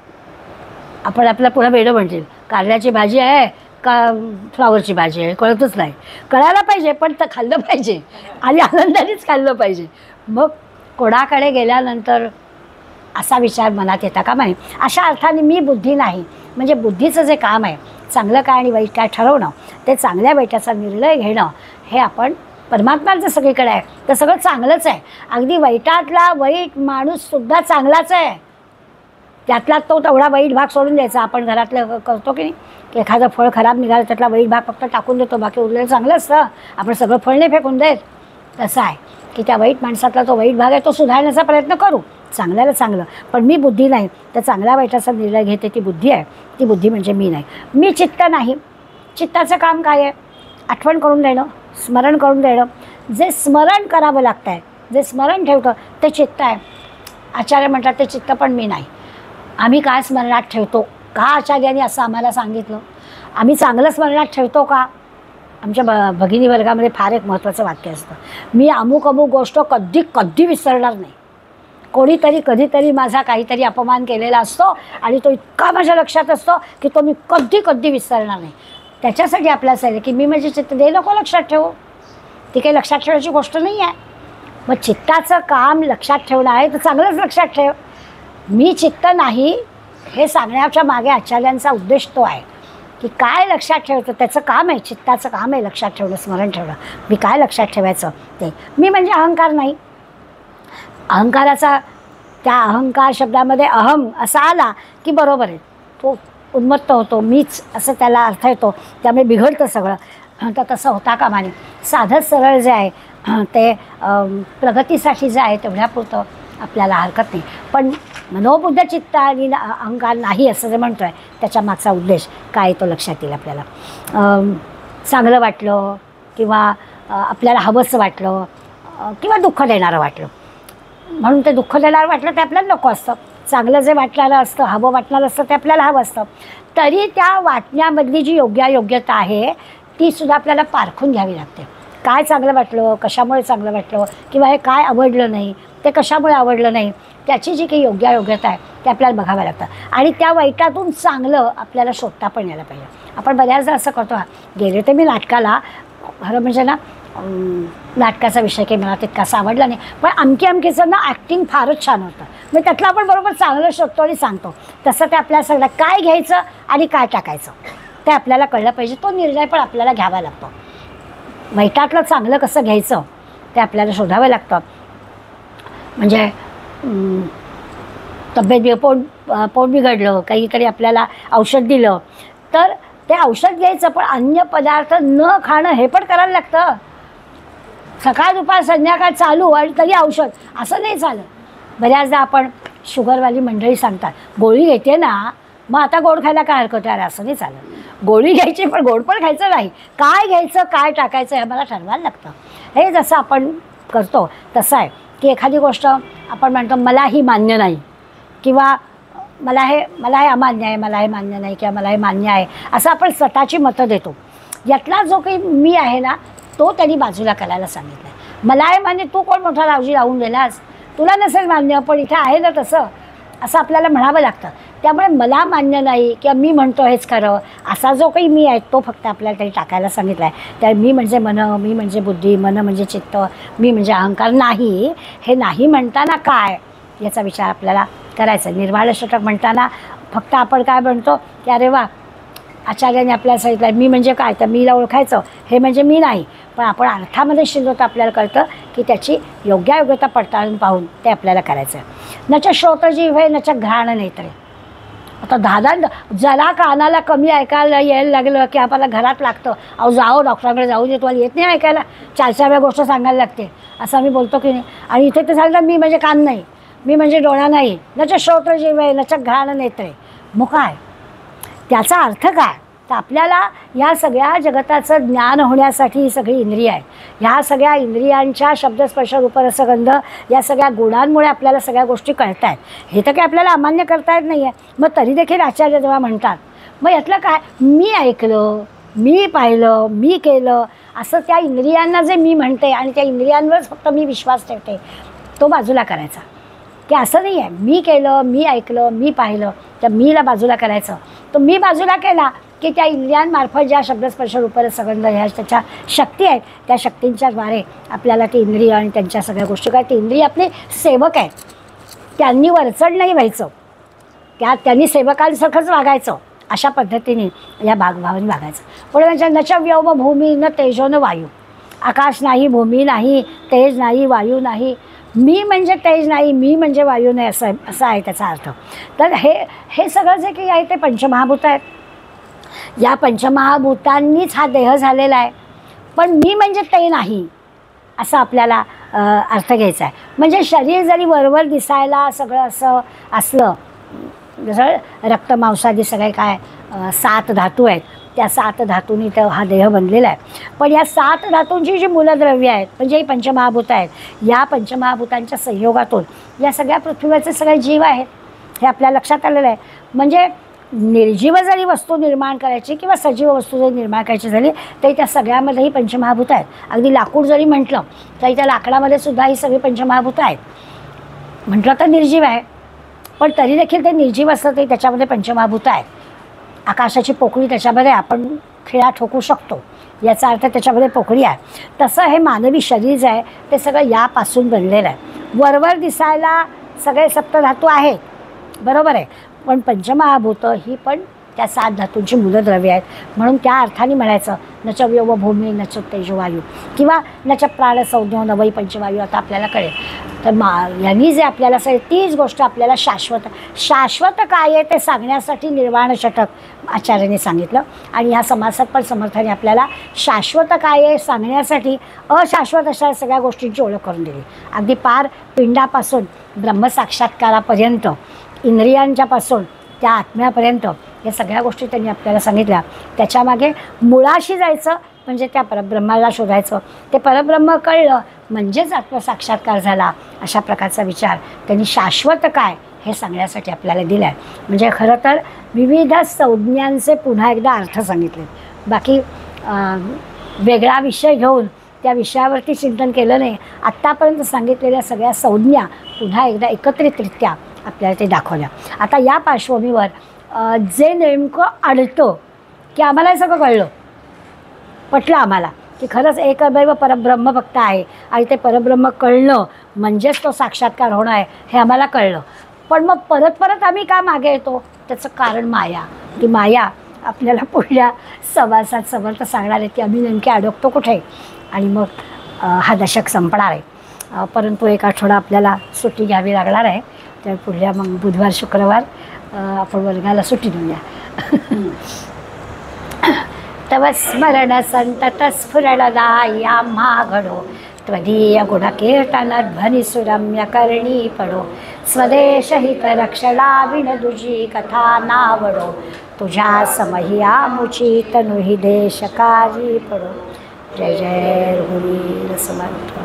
आपण आपल्या पुढं वेडं म्हणतील, कारल्याची भाजी आहे का फ्लावरची भाजी आहे कळतच नाही. कळायला पाहिजे पण तर खाल्लं पाहिजे आणि आनंदानेच खाल्लं पाहिजे. मग कोणाकडे गेल्यानंतर असा विचार मनात येता का नाही. अशा अर्थाने मी बुद्धी नाही म्हणजे बुद्धीचं जे काम आहे चांगलं काय आणि वाईट काय ठरवणं, ते चांगल्या वाईटाचा निर्णय घेणं, हे आपण परमात्माचं सगळीकडे आहे, तर सगळं चांगलंच आहे. अगदी वाईटातला वाईट माणूससुद्धा चांगलाच आहे. त्यातला तो तेवढा वाईट भाग सोडून द्यायचा. आपण घरातलं करतो की नाही, की एखादं फळ खराब निघालं त्यातला वाईट भाग फक्त टाकून देतो, बाकी उरलेलं चांगलं असतं. आपण सगळं फळ नाही फेकून देत. तसं आहे की त्या वाईट माणसातला तो वाईट भाग आहे तो सुधारण्याचा प्रयत्न करू, चांगल्याला चांगलं. पण मी बुद्धी नाही, तर चांगल्या वाईटाचा निर्णय घेते ती बुद्धी आहे. ती बुद्धी म्हणजे मी नाही. मी चित्त नाही. चित्ताचं काम काय आहे? आठवण करून देणं, स्मरण करून देणं. जे स्मरण करावं लागतं आहे, जे स्मरण ठेवतं ते चित्त आहे. आचार्य म्हणतात ते चित्त पण मी नाही. आम्ही काय स्मरणात ठेवतो? का आचार्यांनी असं आम्हाला सांगितलं? आम्ही चांगलं स्मरणात ठेवतो का? आमच्या भगिनी वर्गामध्ये फार एक महत्त्वाचं वाक्य असतं, मी अमुक अमुक गोष्ट कधी कधी विसरणार नाही. कोणीतरी कधीतरी माझा काहीतरी अपमान केलेला असतो आणि तो इतका माझ्या लक्षात असतो की तो मी कधी कधी विसरणार नाही. त्याच्यासाठी आपल्याला सांगितलं की मी म्हणजे चित्त दे नको लक्षात ठेवू. ती काही लक्षात ठेवायची गोष्ट नाही आहे. मग चित्ताचं काम लक्षात ठेवणं आहे, तर चांगलंच लक्षात ठेव. मी चित्त नाही हे सांगण्याच्या मागे आचार्यांचा उद्देश तो आहे की काय लक्षात ठेवतं त्याचं काम आहे. चित्ताचं काम आहे लक्षात ठेवणं, स्मरण ठेवणं. मी काय लक्षात ठेवायचं ते. मी म्हणजे अहंकार नाही. अहंकाराचा त्या अहंकार शब्दामध्ये अहम असा आला की बरोबर आहे, तो उन्मत्त होतो, मीच असं त्याला अर्थ येतो, त्यामुळे बिघडतं सगळं. तर तसं होता कामा नये. साधं सरळ जे आहे ते प्रगतीसाठी जे आहे तेवढ्यापुरतं आपल्याला हरकत नाही. पण मनोबुद्ध चित्त आणि अहंकार नाही असं जे म्हणतो आहे त्याच्या मागचा उद्देश काय तो लक्षात येईल आपल्याला. चांगलं वाटलं किंवा आपल्याला हवंसं वाटलं किंवा दुःख देणारं वाटलं, म्हणून ते दुःख देणारं वाटलं ते आपल्याला नको असतं. चांगलं जे वाटणारं असतं, हवं वाटणारं असतं ते आपल्याला हवं असतं. तरी त्या वाटण्यामधली जी योग्यता आहे तीसुद्धा आपल्याला पारखून घ्यावी लागते. काय चांगलं वाटलं, कशामुळे चांगलं वाटलं, किंवा हे काय आवडलं नाही, ते कशामुळे आवडलं नाही, त्याची जी काही योग्यता आहे ते आपल्याला बघावं लागतं. आणि त्या वाईटातून चांगलं आपल्याला शोधता पण यायला पाहिजे. आपण बऱ्याचदा असं करतो, गेले तर मी नाटकाला, खरं म्हणजे ना नाटकाचा विषय काही मला तितकासा आवडला नाही, पण अमकीचं ना ॲक्टिंग फारच छान होतं. मग त्यातलं आपण बरोबर चांगलं शोधतो आणि सांगतो. तसं ते आपल्याला सगळं काय घ्यायचं आणि काय टाकायचं ते आपल्याला कळलं पाहिजे. तो निर्णय पण आपल्याला घ्यावा लागतो. वाईटातलं चांगलं कसं घ्यायचं ते आपल्याला शोधावं लागतं. म्हणजे तब्येत पोट बिघडलं, काहीतरी आपल्याला औषध दिलं तर ते औषध घ्यायचं, पण अन्य पदार्थ न खाणं हे पण करायला लागतं. सकाळ दुपार संध्याकाळ चालू आणि तरी औषध असं नाही चालत. बऱ्याचदा आपण शुगरवाली मंडळी सांगतात गोळी घेते ना, मग आता गोड खायला काय हरकत आहे, असं नाही चालत. गोळी घ्यायची पण गोड पण खायचं नाही. काय घ्यायचं काय टाकायचं हे मला ठरवायला लागतं. हे जसं आपण करतो तसं आहे की एखादी गोष्ट आपण म्हणतो मला ही मान्य नाही, किंवा मला हे अमान्य आहे, मला हे मान्य नाही, किंवा मला हे मान्य आहे, असं आपण स्वतःची मतं देतो. यातला जो काही मी आहे ना तो त्यांनी बाजूला करायला सांगितलं आहे. मला हे मान्य, तू कोण मोठा रावजी लावून दिलास, तुला नसेल मान्य, पण इथे आहे ना तसं, असं आपल्याला म्हणावं लागतं. त्यामुळे मला मान्य नाही किंवा मी म्हणतो हेच खरं असा जो काही मी आहे तो फक्त आपल्याला तरी टाकायला सांगितला आहे. त्या मी म्हणजे मन, मी म्हणजे बुद्धी, मन म्हणजे चित्त, मी म्हणजे अहंकार नाही. हे नाही म्हणताना काय याचा विचार आपल्याला करायचा. निर्वाळ षटक म्हणताना फक्त आपण काय म्हणतो की अरे वा आचार्याने आपल्याला सांगितलं मी म्हणजे काय, तर मीला ओळखायचं, हे म्हणजे मी नाही. पण आपण अर्थामध्ये शिरलो तर आपल्याला कळतं की त्याची योग्यता पडताळून पाहून ते आपल्याला करायचं आहे. नच्या श्रोतजीवे नच्या घ्राण नेत्रे. आता दादा ज्याला कानाला कमी ऐकायला यायला लागलं की आपल्याला घरात लागतं, अहो जाओ डॉक्टरांकडे जाऊ दे, तुम्हाला येत नाही ऐकायला, 4 वेळा गोष्ट सांगायला लागते, असं आम्ही बोलतो की नाही. आणि इथे तर सांगतात मी म्हणजे कान नाही, मी म्हणजे डोळा नाही, नच्या श्रोतजीवे नच्या घ्राण नेत्रे. मग काय त्याचा अर्थ काय? तर आपल्याला या सगळ्या जगताचं ज्ञान होण्यासाठी ही सगळी इंद्रिय आहे. ह्या सगळ्या इंद्रियांच्या शब्दस्पर्श रूपरसगंध या सगळ्या गुणांमुळे आपल्याला सगळ्या गोष्टी कळत आहेत. हे तर काही आपल्याला अमान्य करता येत नाही आहे. मग तरी देखील आचार्य जेव्हा म्हणतात, मग यातलं काय, मी ऐकलं, मी पाहिलं, मी केलं, असं त्या इंद्रियांना जे मी म्हणते आणि त्या इंद्रियांवरच फक्त मी विश्वास ठेवते तो बाजूला करायचा. की असं नाही आहे मी केलं, मी ऐकलं, मी पाहिलं, त्या मीला बाजूला करायचं. तो मी बाजूला केला की त्या इंद्रियांमार्फत ज्या शब्दस्पर्श रूपरसगंध ह्या त्याच्या शक्ती आहेत त्या शक्तींच्याद्वारे आपल्याला ती इंद्रिय आणि त्यांच्या सगळ्या गोष्टी काय, ती इंद्रिय आपले सेवक आहेत, त्यांनी वरचढ नाही व्हायचं, त्यांनी सेवकांसारखंच वागायचं अशा पद्धतीने या भागभावाने वागायचं. पुढे म्हणजे नच व्योम भूमी न तेजो न वायू. आकाश नाही, भूमी नाही, तेज नाही, वायू नाही. मी म्हणजे तेज नाही, मी म्हणजे वायू नाही, असा आहे त्याचा अर्थ. तर हे सगळं जे काही आहे ते पंचमहाभूत आहेत. या पंचमहाभूतांनीच हा देह झालेला आहे. पण मी म्हणजे ते नाही असं आपल्याला अर्थ घ्यायचा आहे. म्हणजे शरीर जरी वरवर दिसायला सगळं असं असलं, जसं रक्त मांसादी सगळे काय 7 धातू आहेत, त्या 7 धातूंनी तर हा देह बनलेला आहे. पण या 7 धातूंची जी मूलद्रव्य आहेत म्हणजे ही पंचमहाभूत आहेत, या पंचमहाभूतांच्या संयोगातून या सगळ्या पृथ्वीवरचे सगळे जीव आहेत हे आपल्या लक्षात आलेलं आहे. म्हणजे निर्जीव जरी वस्तू निर्माण करायची किंवा सजीव वस्तू जरी निर्माण करायची झाली तरी त्या सगळ्यामध्येही पंचमहाभूत आहेत. अगदी लाकूड जरी म्हटलं तरी त्या लाकडामध्ये सुद्धा ही सगळी पंचमहाभूत आहेत. म्हटलं तर निर्जीव आहे, पण तरी देखील ते निर्जीव असलं तरी त्याच्यामध्ये पंचमहाभूत आहेत. आकाशाची पोकळी त्याच्यामध्ये आपण खिळा ठोकू शकतो, याचा अर्थ त्याच्यामध्ये पोकळी आहे. तसं हे मानवी शरीर जे आहे ते सगळं यापासून बनलेलं आहे. वरवर दिसायला सगळे सप्तधातू आहेत, बरोबर आहे, पण पंचमहाभूत ही पण त्या 7 धातूंची मूलद्रव्य आहेत. म्हणून त्या अर्थाने म्हणायचं नच व्योम भूमी नच तेजो वायू किंवा नच प्राण संज्ञो न वै पंचवायू. आता आपल्याला कळेल. तर यांनी जे आपल्याला तीच गोष्ट आपल्याला शाश्वत काय आहे ते सांगण्यासाठी निर्वाण षटक आचार्याने सांगितलं. आणि ह्या समासात पण समर्थाने आपल्याला शाश्वत काय आहे सांगण्यासाठी अशाश्वत अशा सगळ्या गोष्टींची ओळख करून दिली. अगदी पार पिंडापासून ब्रह्मसाक्षात्कारापर्यंत, इंद्रियांच्यापासून त्या आत्म्यापर्यंत या सगळ्या गोष्टी त्यांनी आपल्याला सांगितल्या. त्याच्यामागे मुळाशी जायचं म्हणजे त्या परब्रह्माला शोधायचं. ते परब्रह्म कळलं म्हणजेच आत्मसाक्षात्कार झाला. अशा प्रकारचा विचार त्यांनी शाश्वत काय हे सांगण्यासाठी आपल्याला दिला आहे. म्हणजे खरं तर विविध संज्ञांचे पुन्हा एकदा अर्थ सांगितले. बाकी वेगळा विषय घेऊन त्या विषयावरती चिंतन केलं नाही. आत्तापर्यंत सांगितलेल्या सगळ्या संज्ञा पुन्हा एकदा एकत्रितरित्या आपल्याला ते दाखवल्या. आता या पार्श्वभूमीवर जे नेमकं अडतं की आम्हाला हे सगळं कळलं, पटलं आम्हाला की खरंच एकमेव परब्रह्म फक्त आहे आणि ते परब्रह्म कळणं म्हणजेच तो साक्षात्कार होणं आहे हे आम्हाला कळलं. पण मग परत परत आम्ही का मागे येतो? त्याचं कारण माया. ती माया आपल्याला पुढल्या समासात समर्थ सांगणार आहे की आम्ही नेमके अडकतो कुठे. आणि मग हा दशक संपणार आहे. परंतु एक आठवडा आपल्याला सुट्टी घ्यावी लागणार आहे. तर पुढल्या मग बुधवार शुक्रवार आपण वर्गाला सुट्टी देऊया. तव स्मरण संतत स्फुरणदाया घडो त्वदीय गुणकीर्तन ध्वनी सुरम्य करणी पडो स्वदेश हित रक्षणा विनदुजी कथा नावडो तुझ्या समही आमुची तनुहि देशकारी पडो. जय जय रघुवीर समर्थ.